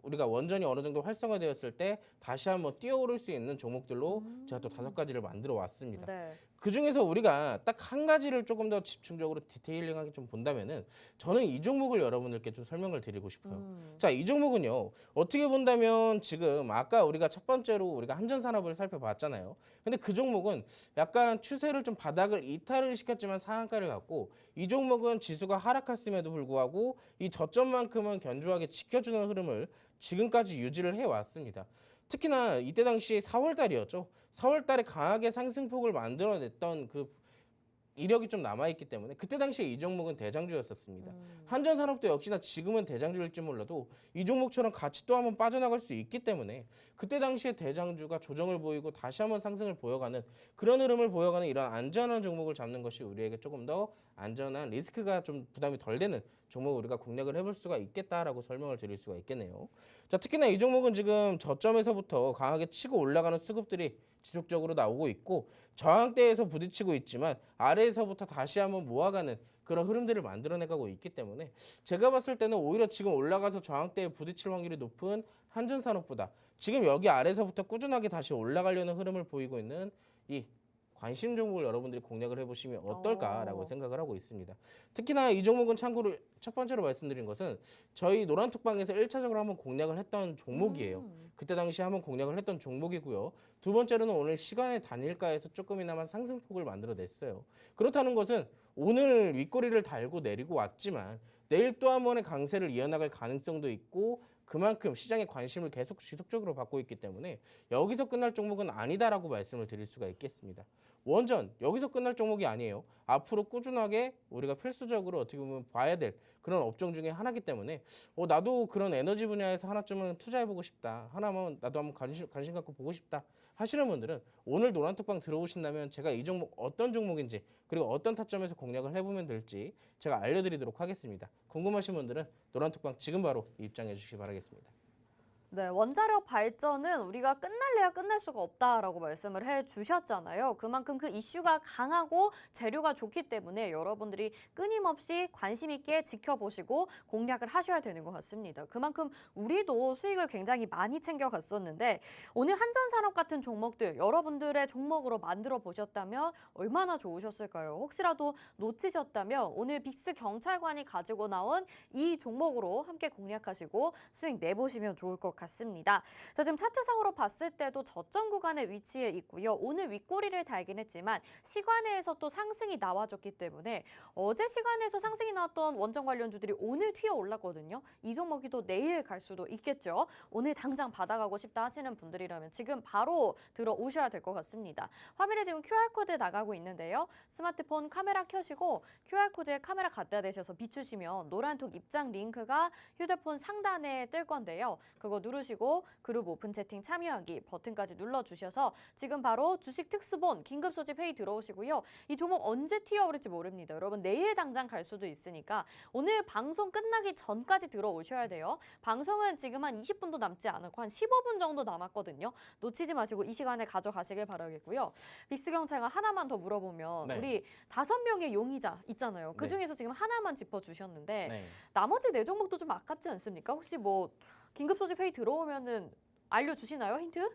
우리가 원전이 어느 정도 활성화되었을 때 다시 한번 뛰어오를 수 있는 종목들로 제가 또 5가지를 만들어 왔습니다. 네. 그 중에서 우리가 딱 한 가지를 조금 더 집중적으로 디테일링하게 좀 본다면은 저는 이 종목을 여러분들께 좀 설명을 드리고 싶어요. 자, 이 종목은요. 어떻게 본다면 지금 아까 우리가 첫 번째로 우리가 한전산업을 살펴봤잖아요. 근데 그 종목은 약간 추세를 좀 바닥을 이탈을 시켰지만 상한가를 갖고 이 종목은 지수가 하락했음에도 불구하고 이 저점만큼은 견조하게 지켜주는 흐름을 지금까지 유지를 해왔습니다. 특히나 이때 당시 4월 달이었죠. 4월 달에 강하게 상승폭을 만들어냈던 이력이 좀 남아있기 때문에 그때 당시에 이 종목은 대장주였었습니다. 한전산업도 역시나 지금은 대장주일지 몰라도 이 종목처럼 같이 또 한번 빠져나갈 수 있기 때문에 그때 당시에 대장주가 조정을 보이고 다시 한번 상승을 보여가는 그런 흐름을 보여가는 이런 안전한 종목을 잡는 것이 우리에게 조금 더 안전한 리스크가 좀 부담이 덜 되는 종목을 우리가 공략을 해볼 수가 있겠다라고 설명을 드릴 수가 있겠네요. 자, 특히나 이 종목은 지금 저점에서부터 강하게 치고 올라가는 수급들이 지속적으로 나오고 있고 저항대에서 부딪히고 있지만 아래에서부터 다시 한번 모아가는 그런 흐름들을 만들어내가고 있기 때문에 제가 봤을 때는 오히려 지금 올라가서 저항대에 부딪힐 확률이 높은 한전산업보다 지금 여기 아래에서부터 꾸준하게 다시 올라가려는 흐름을 보이고 있는 이 관심 종목을 여러분들이 공략을 해보시면 어떨까라고 생각을 하고 있습니다. 특히나 이 종목은 참고로 첫 번째로 말씀드린 것은 저희 노란톡방에서 1차적으로 한번 공략을 했던 종목이에요. 그때 당시 한번 공략을 했던 종목이고요. 두 번째로는 오늘 시간의 단일가에서 조금이나마 상승폭을 만들어냈어요. 그렇다는 것은 오늘 윗꼬리를 달고 내리고 왔지만 내일 또 한 번의 강세를 이어나갈 가능성도 있고 그만큼 시장의 관심을 계속 지속적으로 받고 있기 때문에 여기서 끝날 종목은 아니다라고 말씀을 드릴 수가 있겠습니다. 원전 여기서 끝날 종목이 아니에요. 앞으로 꾸준하게 우리가 필수적으로 어떻게 보면 봐야 될 그런 업종 중에 하나이기 때문에 나도 그런 에너지 분야에서 하나쯤은 투자해보고 싶다. 하나만 나도 한번 관심 갖고 보고 싶다 하시는 분들은 오늘 노란톡방 들어오신다면 제가 이 종목 어떤 종목인지 그리고 어떤 타점에서 공략을 해보면 될지 제가 알려드리도록 하겠습니다. 궁금하신 분들은 노란톡방 지금 바로 입장해 주시기 바라겠습니다. 네, 원자력 발전은 우리가 끝날래야 끝날 수가 없다라고 말씀을 해주셨잖아요. 그만큼 그 이슈가 강하고 재료가 좋기 때문에 여러분들이 끊임없이 관심 있게 지켜보시고 공략을 하셔야 되는 것 같습니다. 그만큼 우리도 수익을 굉장히 많이 챙겨갔었는데 오늘 한전산업 같은 종목들 여러분들의 종목으로 만들어 보셨다면 얼마나 좋으셨을까요? 혹시라도 놓치셨다면 오늘 빅스 경찰관이 가지고 나온 이 종목으로 함께 공략하시고 수익 내보시면 좋을 것 같습니다. 자, 지금 차트상으로 봤을 때도 저점 구간에 위치해 있고요. 오늘 윗꼬리를 달긴 했지만 시간에서 또 상승이 나와줬기 때문에 어제 시간에서 상승이 나왔던 원전 관련주들이 오늘 튀어 올랐거든요. 이 종목이 또 내일 갈 수도 있겠죠. 오늘 당장 받아가고 싶다 하시는 분들이라면 지금 바로 들어오셔야 될 것 같습니다. 화면에 지금 QR코드 나가고 있는데요. 스마트폰 카메라 켜시고 QR코드에 카메라 갖다 대셔서 비추시면 노란톡 입장 링크가 휴대폰 상단에 뜰 건데요. 그거 누르시고 그룹 오픈 채팅 참여하기 버튼까지 눌러주셔서 지금 바로 주식 특수본 긴급 소집 회의 들어오시고요. 이 종목 언제 튀어오를지 모릅니다. 여러분 내일 당장 갈 수도 있으니까 오늘 방송 끝나기 전까지 들어오셔야 돼요. 방송은 지금 한 20분도 남지 않고 한 15분 정도 남았거든요. 놓치지 마시고 이 시간에 가져가시길 바라겠고요. 빅스 경찰관 하나만 더 물어보면 네. 우리 5명의 용의자 있잖아요. 그중에서 지금 하나만 짚어주셨는데 나머지 4종목도 좀 아깝지 않습니까? 혹시 뭐 긴급 소집 회의 들어오면은 알려주시나요? 힌트?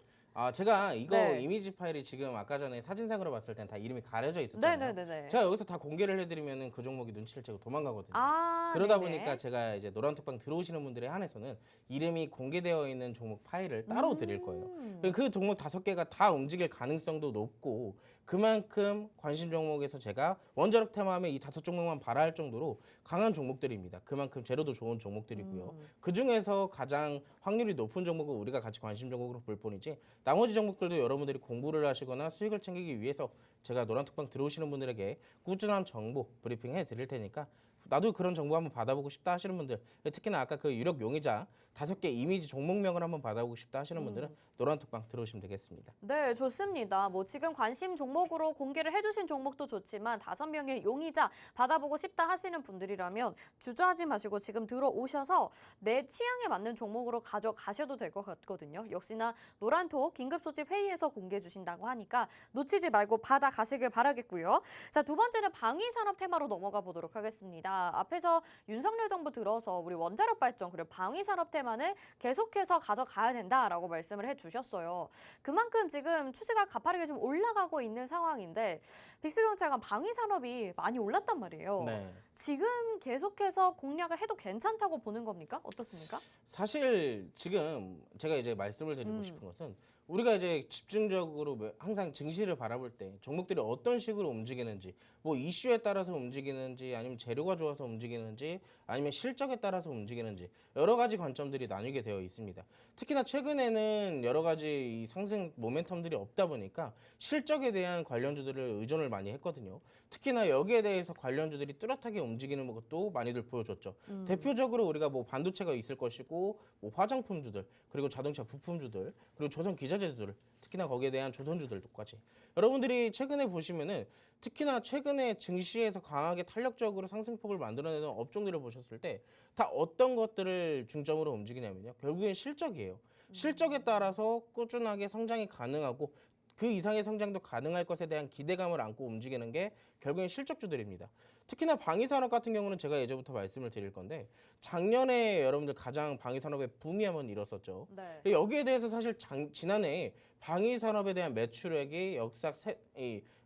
제가 이거 네. 이미지 파일이 지금 아까 전에 사진상으로 봤을 때는 다 이름이 가려져 있었잖아요. 네네네. 제가 여기서 다 공개를 해드리면은 그 종목이 눈치를 채고 도망가거든요. 아, 그러다 네네. 보니까 제가 이제 노란톡방 들어오시는 분들에 한해서는 이름이 공개되어 있는 종목 파일을 따로 드릴 거예요. 그 종목 5개가 다 움직일 가능성도 높고 그만큼 관심 종목에서 제가 원자력 테마하면 이 5종목만 발아할 정도로 강한 종목들입니다. 그만큼 재료도 좋은 종목들이고요. 그 중에서 가장 확률이 높은 종목은 우리가 같이 관심 종목으로 볼 뿐이지 나머지 종목들도 여러분들이 공부를 하시거나 수익을 챙기기 위해서 제가 노란톡방 들어오시는 분들에게 꾸준한 정보 브리핑 해드릴 테니까 나도 그런 정보 한번 받아보고 싶다 하시는 분들, 특히나 아까 그 유력 용의자 5개 이미지 종목명을 한번 받아보고 싶다 하시는 분들은 노란톡방 들어오시면 되겠습니다. 네, 좋습니다. 뭐 지금 관심 종목으로 공개를 해주신 종목도 좋지만 5명의 용의자 받아보고 싶다 하시는 분들이라면 주저하지 마시고 지금 들어오셔서 내 취향에 맞는 종목으로 가져가셔도 될 것 같거든요. 역시나 노란톡 긴급소집 회의에서 공개해 주신다고 하니까 놓치지 말고 받아가시길 바라겠고요. 자, 두 번째는 방위산업 테마로 넘어가 보도록 하겠습니다. 앞에서 윤석열 정부 들어서 우리 원자력 발전 그리고 방위산업 테마는 계속해서 가져가야 된다라고 말씀을 해주셨어요. 그만큼 지금 추세가 가파르게 좀 올라가고 있는 상황인데 빅스경찰관 방위산업이 많이 올랐단 말이에요. 네. 지금 계속해서 공략을 해도 괜찮다고 보는 겁니까? 어떻습니까? 사실 지금 제가 이제 말씀을 드리고 싶은 것은 우리가 이제 집중적으로 항상 증시를 바라볼 때 종목들이 어떤 식으로 움직이는지, 뭐 이슈에 따라서 움직이는지, 아니면 재료가 좋아서 움직이는지, 아니면 실적에 따라서 움직이는지 여러 가지 관점들이 나뉘게 되어 있습니다. 특히나 최근에는 여러 가지 이 상승 모멘텀들이 없다 보니까 실적에 대한 관련주들을 의존을 많이 했거든요. 특히나 여기에 대해서 관련주들이 뚜렷하게 움직이는 것도 많이들 보여줬죠. 대표적으로 우리가 뭐 반도체가 있을 것이고, 뭐 화장품주들, 그리고 자동차 부품주들, 그리고 조선 기자재주들, 특히나 거기에 대한 조선주들도까지. 여러분들이 최근에 보시면은 특히나 최근에 증시에서 강하게 탄력적으로 상승폭을 만들어내는 업종들을 보셨을 때 다 어떤 것들을 중점으로 움직이냐면요. 결국엔 실적이에요. 실적에 따라서 꾸준하게 성장이 가능하고 그 이상의 성장도 가능할 것에 대한 기대감을 안고 움직이는 게 결국엔 실적주들입니다. 특히나 방위산업 같은 경우는 제가 예전부터 말씀을 드릴 건데 작년에 여러분들 가장 방위산업의 붐이 한번 일었었죠. 네. 여기에 대해서 사실 지난해 방위산업에 대한 매출액이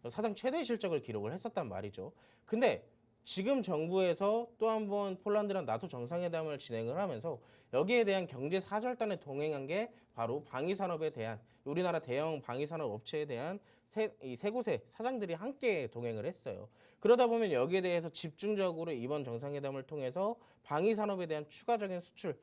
사상 최대 실적을 기록을 했었단 말이죠. 근데 지금 정부에서 또 한 번 폴란드랑 나토 정상회담을 진행을 하면서 여기에 대한 경제 사절단에 동행한 게 바로 방위산업에 대한 우리나라 대형 방위산업 업체에 대한 세 곳의 사장들이 함께 동행을 했어요. 그러다 보면 여기에 대해서 집중적으로 이번 정상회담을 통해서 방위산업에 대한 추가적인 수출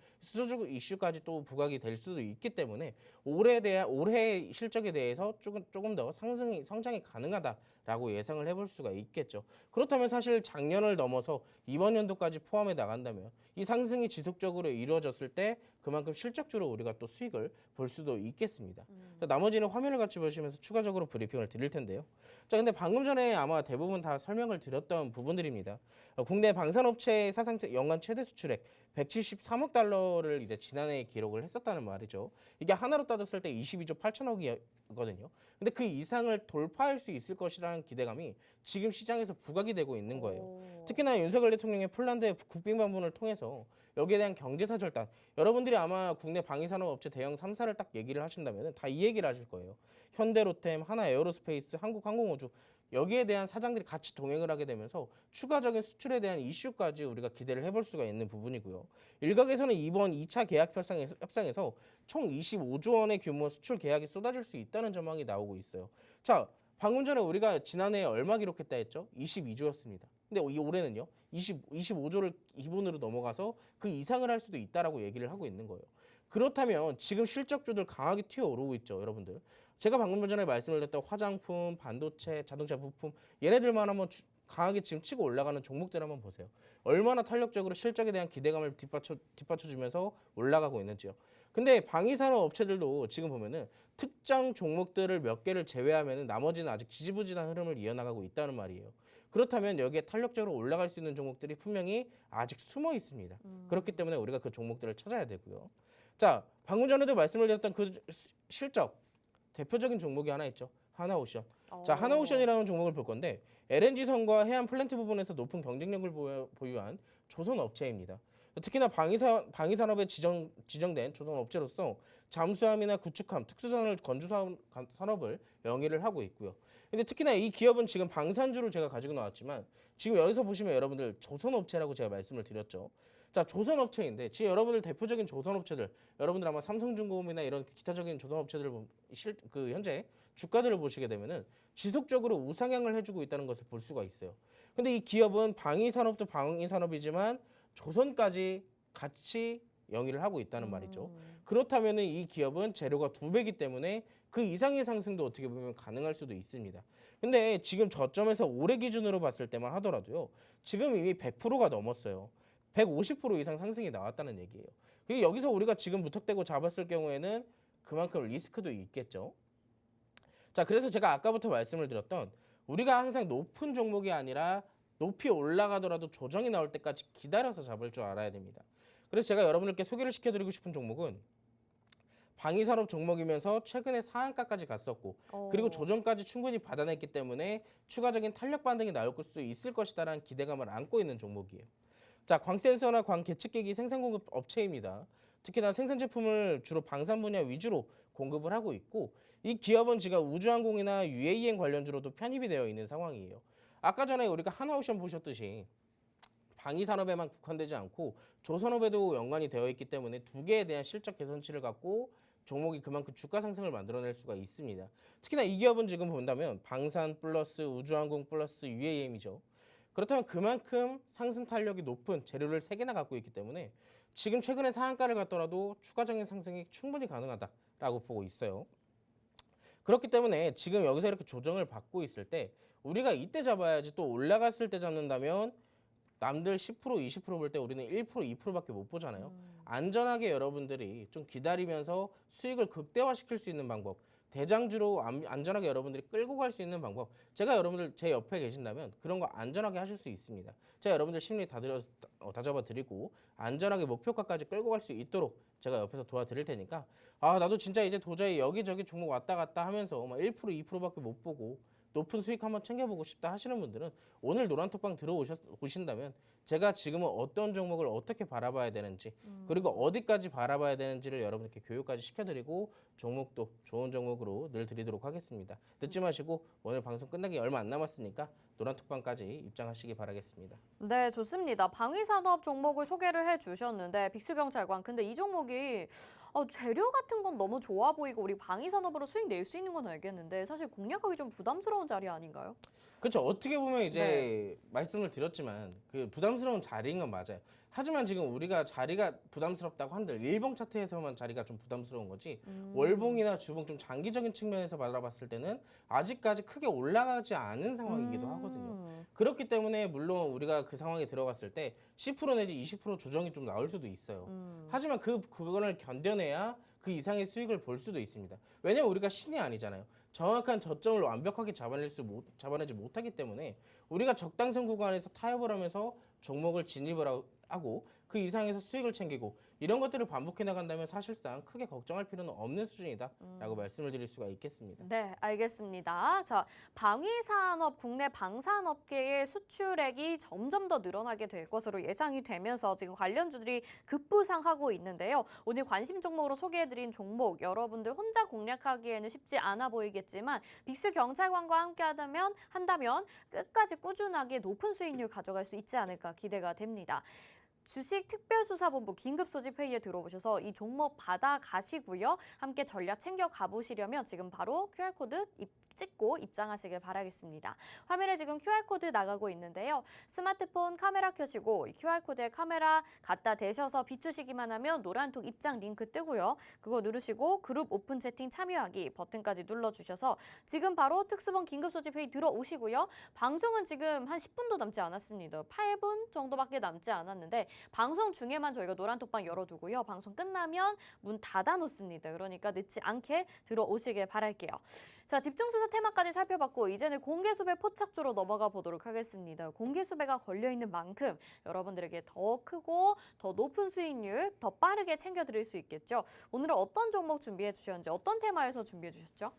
이슈까지 또 부각이 될 수도 있기 때문에 올해 실적에 대해서 조금 더 성장이 가능하다라고 예상을 해볼 수가 있겠죠. 그렇다면 사실 작년을 넘어서 이번 연도까지 포함해 나간다면 이 상승이 지속적으로 이루어졌을 때 그만큼 실적주로 우리가 또 수익을 볼 수도 있겠습니다. 자, 나머지는 화면을 같이 보시면서 추가적으로 브리핑을 드릴 텐데요. 자, 근데 방금 전에 아마 대부분 다 설명을 드렸던 부분들입니다. 국내 방산업체 사상 연간 최대 수출액 173억 달러를 이제 지난해에 기록을 했었다는 말이죠. 이게 하나로 따졌을 때 22조 8천억이거든요. 근데 그 이상을 돌파할 수 있을 것이라는 기대감이 지금 시장에서 부각이 되고 있는 거예요. 특히나 윤석열 대통령의 폴란드 국빈 방문을 통해서 여기에 대한 경제사절단, 여러분들이 아마 국내 방위산업 업체 대형 3사를 딱 얘기를 하신다면 다 이 얘기를 하실 거예요. 현대로템, 하나에어로스페이스, 한국항공우주, 여기에 대한 사장들이 같이 동행을 하게 되면서 추가적인 수출에 대한 이슈까지 우리가 기대를 해볼 수가 있는 부분이고요. 일각에서는 이번 2차 계약 협상에서 총 25조 원의 규모 수출 계약이 쏟아질 수 있다는 전망이 나오고 있어요. 자, 방금 전에 우리가 지난해에 얼마 기록했다 했죠? 22조였습니다. 근데 이 올해는요, 25조를 기본으로 넘어가서 그 이상을 할 수도 있다라고 얘기를 하고 있는 거예요. 그렇다면 지금 실적주들 강하게 튀어오르고 있죠, 여러분들. 제가 방금 전에 말씀을 드렸던 화장품, 반도체, 자동차 부품 얘네들만 한번 강하게 지금 치고 올라가는 종목들 한번 보세요. 얼마나 탄력적으로 실적에 대한 기대감을 뒷받쳐주면서 올라가고 있는지요. 근데 방위산업 업체들도 지금 보면은 특정 종목들을 몇 개를 제외하면은 나머지는 아직 지지부진한 흐름을 이어나가고 있다는 말이에요. 그렇다면 여기에 탄력적으로 올라갈 수 있는 종목들이 분명히 아직 숨어 있습니다. 그렇기 때문에 우리가 그 종목들을 찾아야 되고요. 자, 방금 전에도 말씀을 드렸던 그 실적 대표적인 종목이 하나 있죠. 하나오션. 자, 하나오션이라는 종목을 볼 건데 LNG선과 해안 플랜트 부분에서 높은 경쟁력을 보유한 조선 업체입니다. 특히나 방위산업에 지정된 조선 업체로서 잠수함이나 구축함, 특수선을 건조 산업을 영위를 하고 있고요. 근데 특히나 이 기업은 지금 방산주를 제가 가지고 나왔지만 지금 여기서 보시면 여러분들 조선 업체라고 제가 말씀을 드렸죠. 자, 조선 업체인데 지금 여러분들 대표적인 조선 업체들, 여러분들 아마 삼성중공업이나 이런 기타적인 조선 업체들 현재 주가들을 보시게 되면은 지속적으로 우상향을 해주고 있다는 것을 볼 수가 있어요. 근데 이 기업은 방위산업도 방위산업이지만 조선까지 같이 영위를 하고 있다는 말이죠. 그렇다면 이 기업은 재료가 2배이기 때문에 그 이상의 상승도 어떻게 보면 가능할 수도 있습니다. 근데 지금 저점에서 올해 기준으로 봤을 때만 하더라도요. 지금 이미 100%가 넘었어요. 150% 이상 상승이 나왔다는 얘기예요. 그리고 여기서 우리가 지금 무턱대고 잡았을 경우에는 그만큼 리스크도 있겠죠. 자, 그래서 제가 아까부터 말씀을 드렸던 우리가 항상 높은 종목이 아니라 높이 올라가더라도 조정이 나올 때까지 기다려서 잡을 줄 알아야 됩니다. 그래서 제가 여러분들께 소개를 시켜드리고 싶은 종목은 방위산업 종목이면서 최근에 상한가까지 갔었고 그리고 조정까지 충분히 받아냈기 때문에 추가적인 탄력 반등이 나올 수 있을 것이다라는 기대감을 안고 있는 종목이에요. 자, 광센서나 광계측기기 생산 공급 업체입니다. 특히나 생산 제품을 주로 방산 분야 위주로 공급을 하고 있고 이 기업은 지금 우주항공이나 UAM 관련주로도 편입이 되어 있는 상황이에요. 아까 전에 우리가 하나오션 보셨듯이 방위산업에만 국한되지 않고 조선업에도 연관이 되어 있기 때문에 두 개에 대한 실적 개선치를 갖고 종목이 그만큼 주가 상승을 만들어낼 수가 있습니다. 특히나 이 기업은 지금 본다면 방산 플러스 우주항공 플러스 UAM이죠. 그렇다면 그만큼 상승 탄력이 높은 재료를 3개나 갖고 있기 때문에 지금 최근에 상한가를 갔더라도 추가적인 상승이 충분히 가능하다라고 보고 있어요. 그렇기 때문에 지금 여기서 이렇게 조정을 받고 있을 때 우리가 이때 잡아야지. 또 올라갔을 때 잡는다면 남들 10% 20% 볼 때 우리는 1% 2%밖에 못 보잖아요. 안전하게 여러분들이 좀 기다리면서 수익을 극대화시킬 수 있는 방법, 대장주로 안전하게 여러분들이 끌고 갈 수 있는 방법, 제가 여러분들 제 옆에 계신다면 그런 거 안전하게 하실 수 있습니다. 제가 여러분들 심리 다 잡아 드리고 안전하게 목표가까지 끌고 갈 수 있도록 제가 옆에서 도와드릴 테니까 나도 진짜 이제 도저히 여기저기 종목 왔다 갔다 하면서 막 1% 2%밖에 못 보고 높은 수익 한번 챙겨보고 싶다 하시는 분들은 오늘 노란톡방 들어오신다면 제가 지금은 어떤 종목을 어떻게 바라봐야 되는지 그리고 어디까지 바라봐야 되는지를 여러분께 교육까지 시켜드리고 종목도 좋은 종목으로 늘 드리도록 하겠습니다. 늦지 마시고 오늘 방송 끝나기 얼마 안 남았으니까 노란톡방까지 입장하시기 바라겠습니다. 네, 좋습니다. 방위산업 종목을 소개를 해주셨는데 빅스경찰관. 근데 이 종목이 재료 같은 건 너무 좋아 보이고 우리 방위산업으로 수익 낼 수 있는 건 알겠는데 사실 공략하기 좀 부담스러운 자리 아닌가요? 그렇죠. 어떻게 보면 이제 말씀을 드렸지만 그 부담스러운 자리인 건 맞아요. 하지만 지금 우리가 자리가 부담스럽다고 한들 일봉 차트에서만 자리가 좀 부담스러운 거지 월봉이나 주봉 좀 장기적인 측면에서 바라봤을 때는 아직까지 크게 올라가지 않은 상황이기도 하거든요. 그렇기 때문에 물론 우리가 그 상황에 들어갔을 때 10% 내지 20% 조정이 좀 나올 수도 있어요. 하지만 그거를 견뎌내야 그 이상의 수익을 볼 수도 있습니다. 왜냐면 우리가 신이 아니잖아요. 정확한 저점을 완벽하게 잡아내지 못하기 때문에 우리가 적당선 구간에서 타협을 하면서 종목을 진입을 하고 그 이상에서 수익을 챙기고 이런 것들을 반복해 나간다면 사실상 크게 걱정할 필요는 없는 수준이다라고 말씀을 드릴 수가 있겠습니다. 네, 알겠습니다. 자, 방위산업, 국내 방산업계의 수출액이 점점 더 늘어나게 될 것으로 예상이 되면서 지금 관련주들이 급부상하고 있는데요. 오늘 관심 종목으로 소개해드린 종목, 여러분들 혼자 공략하기에는 쉽지 않아 보이겠지만 빅스경찰관과 함께 한다면 끝까지 꾸준하게 높은 수익률 가져갈 수 있지 않을까 기대가 됩니다. 주식 특별수사본부 긴급소집회의에 들어오셔서 이 종목 받아가시고요. 함께 전략 챙겨 가보시려면 지금 바로 QR코드 찍고 입장하시길 바라겠습니다. 화면에 지금 QR코드 나가고 있는데요. 스마트폰 카메라 켜시고 이 QR코드에 카메라 갖다 대셔서 비추시기만 하면 노란톡 입장 링크 뜨고요. 그거 누르시고 그룹 오픈 채팅 참여하기 버튼까지 눌러주셔서 지금 바로 특수본 긴급소집회의 들어오시고요. 방송은 지금 한 10분도 남지 않았습니다. 8분 정도밖에 남지 않았는데 방송 중에만 저희가 노란톡방 열어두고요. 방송 끝나면 문 닫아놓습니다. 그러니까 늦지 않게 들어오시길 바랄게요. 자, 집중수사 테마까지 살펴봤고 이제는 공개수배 포착주로 넘어가 보도록 하겠습니다. 공개수배가 걸려있는 만큼 여러분들에게 더 크고 더 높은 수익률 더 빠르게 챙겨드릴 수 있겠죠. 오늘은 어떤 종목 준비해 주셨는지 어떤 테마에서 준비해 주셨죠?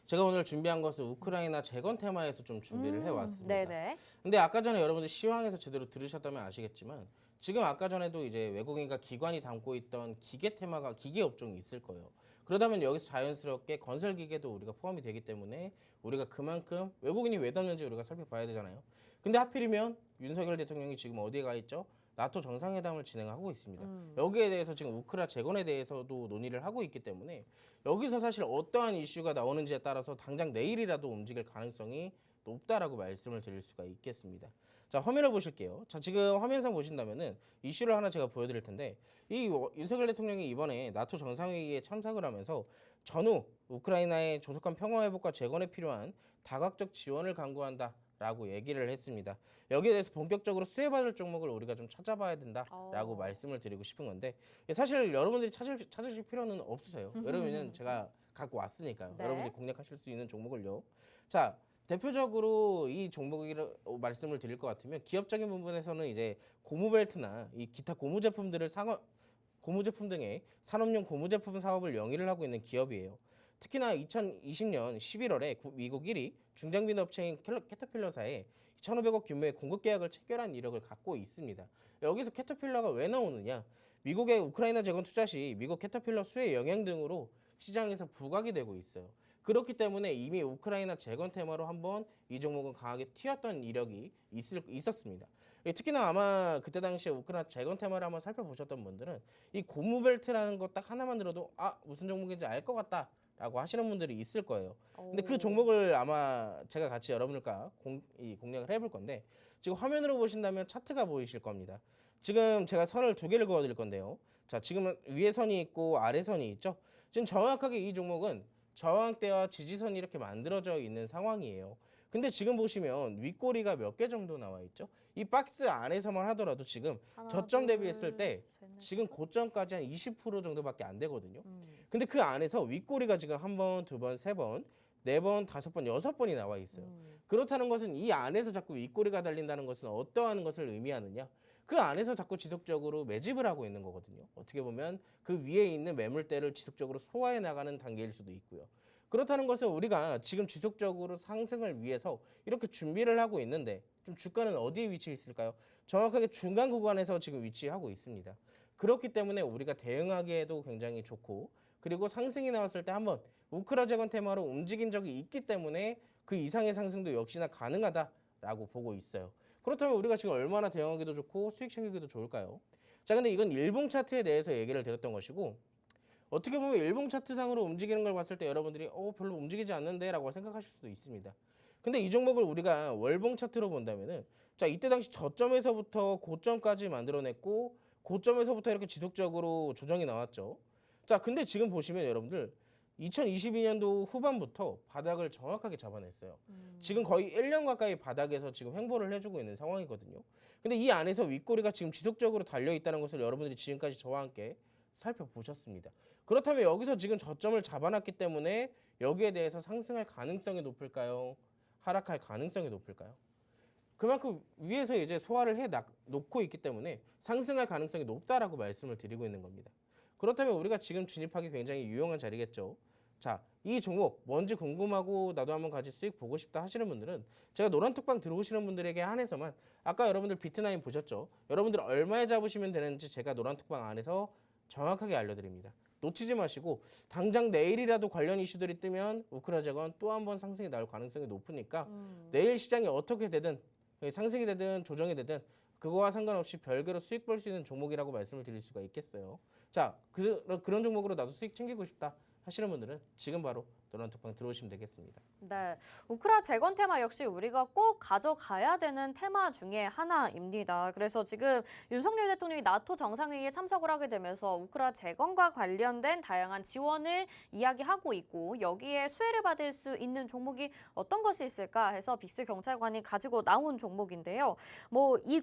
제가 오늘 준비한 것은 우크라이나 재건 테마에서 좀 준비를 해왔습니다. 네네. 근데 아까 전에 여러분들 시황에서 제대로 들으셨다면 아시겠지만 지금 아까 전에도 이제 외국인과 기관이 담고 있던 기계 테마가 기계 업종이 있을 거예요. 그러다면 여기서 자연스럽게 건설 기계도 우리가 포함이 되기 때문에 우리가 그만큼 외국인이 왜 담는지 우리가 살펴봐야 되잖아요. 근데 하필이면 윤석열 대통령이 지금 어디에 가 있죠? 나토 정상회담을 진행하고 있습니다. 여기에 대해서 지금 우크라 재건에 대해서도 논의를 하고 있기 때문에 여기서 사실 어떠한 이슈가 나오는지에 따라서 당장 내일이라도 움직일 가능성이 높다라고 말씀을 드릴 수가 있겠습니다. 자, 화면을 보실게요. 자, 지금 화면상 보신다면은 이슈를 하나 제가 보여드릴 텐데 이 윤석열 대통령이 이번에 나토 정상회의에 참석을 하면서 전후 우크라이나의 조속한 평화 회복과 재건에 필요한 다각적 지원을 강구한다라고 얘기를 했습니다. 여기에 대해서 본격적으로 수혜받을 종목을 우리가 좀 찾아봐야 된다라고 말씀을 드리고 싶은 건데 사실 여러분들이 찾으실 필요는 없으세요. 왜냐면 제가 갖고 왔으니까요. 네. 여러분들이 공략하실 수 있는 종목을요. 자, 대표적으로 이 종목을 말씀을 드릴 것 같으면 기업적인 부분에서는 이제 고무벨트나 이 기타 고무 제품들을 고무 제품 등의 산업용 고무 제품 사업을 영위를 하고 있는 기업이에요. 특히나 2020년 11월에 미국 1위 중장비 업체인 캐터필러사에 1,500억 규모의 공급 계약을 체결한 이력을 갖고 있습니다. 여기서 캐터필러가 왜 나오느냐? 미국의 우크라이나 재건 투자 시 미국 캐터필러 수혜 영향 등으로 시장에서 부각이 되고 있어요. 그렇기 때문에 이미 우크라이나 재건 테마로 한번 이 종목은 강하게 튀었던 이력이 있었습니다. 특히나 아마 그때 당시에 우크라이나 재건 테마를 한번 살펴보셨던 분들은 이 고무벨트라는 거 딱 하나만 들어도 무슨 종목인지 알 것 같다라고 하시는 분들이 있을 거예요. 근데 그 종목을 아마 제가 같이 여러분들과 공략을 해볼 건데 지금 화면으로 보신다면 차트가 보이실 겁니다. 지금 제가 선을 두 개를 그어드릴 건데요. 자, 지금 위에 선이 있고 아래 선이 있죠. 지금 정확하게 이 종목은 저항대와 지지선이 이렇게 만들어져 있는 상황이에요. 근데 지금 보시면 윗꼬리가 몇 개 정도 나와 있죠. 이 박스 안에서만 하더라도 지금 저점 대비했을 때 지금 고점까지 한 20% 정도밖에 안 되거든요. 근데 그 안에서 윗꼬리가 지금 한 번, 두 번, 세 번, 네 번, 다섯 번, 여섯 번이 나와 있어요. 그렇다는 것은 이 안에서 자꾸 윗꼬리가 달린다는 것은 어떠한 것을 의미하느냐? 그 안에서 자꾸 지속적으로 매집을 하고 있는 거거든요. 어떻게 보면 그 위에 있는 매물대를 지속적으로 소화해 나가는 단계일 수도 있고요. 그렇다는 것은 우리가 지금 지속적으로 상승을 위해서 이렇게 준비를 하고 있는데 좀 주가는 어디에 위치해 있을까요? 정확하게 중간 구간에서 지금 위치하고 있습니다. 그렇기 때문에 우리가 대응하기에도 굉장히 좋고 그리고 상승이 나왔을 때 한번 우크라 재건 테마로 움직인 적이 있기 때문에 그 이상의 상승도 역시나 가능하다라고 보고 있어요. 그렇다면 우리가 지금 얼마나 대응하기도 좋고 수익 챙기기도 좋을까요? 자, 근데 이건 일봉 차트에 대해서 얘기를 드렸던 것이고 어떻게 보면 일봉 차트상으로 움직이는 걸 봤을 때 여러분들이 별로 움직이지 않는데 라고 생각하실 수도 있습니다. 근데 이 종목을 우리가 월봉 차트로 본다면은 자, 이때 당시 저점에서부터 고점까지 만들어냈고 고점에서부터 이렇게 지속적으로 조정이 나왔죠. 자, 근데 지금 보시면 여러분들 2022년도 후반부터 바닥을 정확하게 잡아냈어요. 지금 거의 1년 가까이 바닥에서 지금 횡보를 해주고 있는 상황이거든요. 근데 이 안에서 윗꼬리가 지금 지속적으로 달려있다는 것을 여러분들이 지금까지 저와 함께 살펴보셨습니다. 그렇다면 여기서 지금 저점을 잡아놨기 때문에 여기에 대해서 상승할 가능성이 높을까요? 하락할 가능성이 높을까요? 그만큼 위에서 이제 소화를 놓고 있기 때문에 상승할 가능성이 높다라고 말씀을 드리고 있는 겁니다. 그렇다면 우리가 지금 진입하기 굉장히 유용한 자리겠죠. 자, 이 종목 뭔지 궁금하고 나도 한번 같이 수익 보고 싶다 하시는 분들은 제가 노란톡방 들어오시는 분들에게 한해서만 아까 여러분들 비트나인 보셨죠? 여러분들 얼마에 잡으시면 되는지 제가 노란톡방 안에서 정확하게 알려드립니다. 놓치지 마시고 당장 내일이라도 관련 이슈들이 뜨면 우크라 재건 또 한 번 상승이 나올 가능성이 높으니까 내일 시장이 어떻게 되든 상승이 되든 조정이 되든 그거와 상관없이 별개로 수익 볼 수 있는 종목이라고 말씀을 드릴 수가 있겠어요. 자, 그런 종목으로 나도 수익 챙기고 싶다 하시는 분들은 지금 바로 노란톡방 들어오시면 되겠습니다. 네, 우크라 재건 테마 역시 우리가 꼭 가져가야 되는 테마 중에 하나입니다. 그래서 지금 윤석열 대통령이 나토 정상회의에 참석을 하게 되면서 우크라 재건과 관련된 다양한 지원을 이야기하고 있고 여기에 수혜를 받을 수 있는 종목이 어떤 것이 있을까 해서 빅스 경찰관이 가지고 나온 종목인데요. 이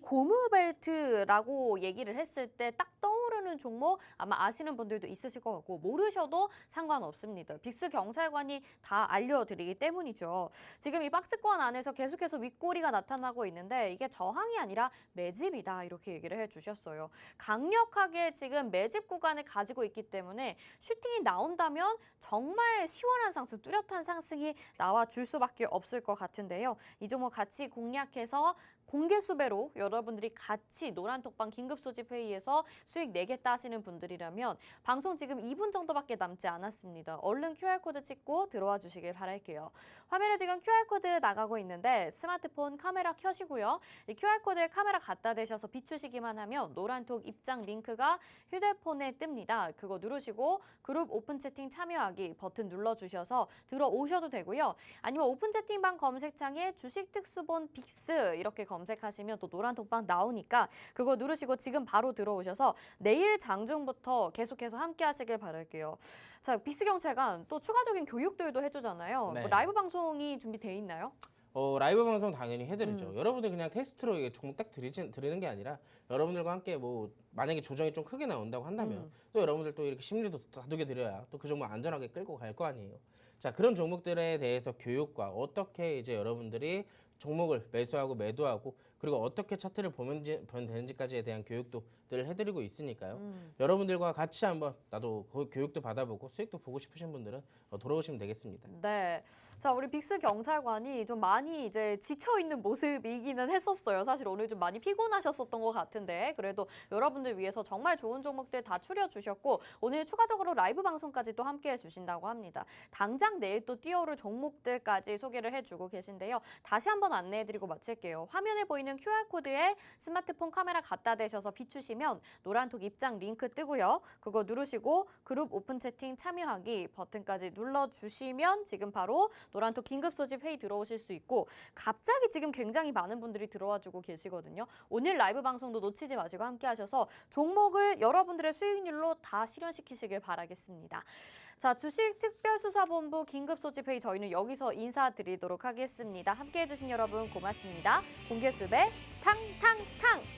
고무벨트라고 얘기를 했을 때 딱 떠오르는 종목 아마 아시는 분들도 있으실 것 같고 모르셔도 상관없습니다. 빅스 경찰관이 다 알려드리기 때문이죠. 지금 이 박스권 안에서 계속해서 윗꼬리가 나타나고 있는데 이게 저항이 아니라 매집이다 이렇게 얘기를 해주셨어요. 강력하게 지금 매집 구간을 가지고 있기 때문에 슈팅이 나온다면 정말 시원한 상승, 뚜렷한 상승이 나와줄 수밖에 없을 것 같은데요. 이 종목 같이 공략해서 공개 수배로 여러분들이 같이 노란톡방 긴급 소집 회의에서 수익 내겠다 하시는 분들이라면 방송 지금 2분 정도밖에 남지 않았습니다. 얼른 QR코드 찍고 들어와 주시길 바랄게요. 화면에 지금 QR코드 나가고 있는데 스마트폰 카메라 켜시고요. 이 QR코드에 카메라 갖다 대셔서 비추시기만 하면 노란톡 입장 링크가 휴대폰에 뜹니다. 그거 누르시고 그룹 오픈 채팅 참여하기 버튼 눌러주셔서 들어오셔도 되고요. 아니면 오픈 채팅방 검색창에 주식 특수본 빅스 이렇게 검색하시면 또 노란톡방 나오니까 그거 누르시고 지금 바로 들어오셔서 내일 장중부터 계속해서 함께 하시길 바랄게요. 자, 빅스 경찰관 또 추가적인 교육들도 해주잖아요. 네. 라이브 방송이 준비되어 있나요? 라이브 방송 당연히 해드리죠. 여러분들 그냥 테스트로 이게 종목 딱 드리는 게 아니라 여러분들과 함께 만약에 조정이 좀 크게 나온다고 한다면 또 여러분들 또 이렇게 심리도 다독여 드려야 또 그 종목 안전하게 끌고 갈 거 아니에요. 자, 그런 종목들에 대해서 교육과 어떻게 이제 여러분들이 종목을 매수하고 매도하고 그리고 어떻게 차트를 보면 되는지까지에 대한 교육도 늘 해드리고 있으니까요. 여러분들과 같이 한번 나도 교육도 받아보고 수익도 보고 싶으신 분들은 돌아오시면 되겠습니다. 네. 자, 우리 빅스 경찰관이 좀 많이 이제 지쳐 있는 모습이기는 했었어요. 사실 오늘 좀 많이 피곤하셨었던 것 같은데 그래도 여러분들 위해서 정말 좋은 종목들 다 추려주셨고 오늘 추가적으로 라이브 방송까지 또 함께 해주신다고 합니다. 당장 내일 또 뛰어오를 종목들까지 소개를 해주고 계신데요. 다시 한번 안내해드리고 마칠게요. 화면에 보이는 QR코드에 스마트폰 카메라 갖다 대셔서 비추시면 노란톡 입장 링크 뜨고요. 그거 누르시고 그룹 오픈 채팅 참여하기 버튼까지 눌러주시면 지금 바로 노란톡 긴급 소집 회의 들어오실 수 있고 갑자기 지금 굉장히 많은 분들이 들어와주고 계시거든요. 오늘 라이브 방송도 놓치지 마시고 함께 하셔서 종목을 여러분들의 수익률로 다 실현시키시길 바라겠습니다. 자, 주식 특별수사본부 긴급 소집 회의 저희는 여기서 인사드리도록 하겠습니다. 함께 해주신 여러분 고맙습니다. 공개수배 탕탕탕!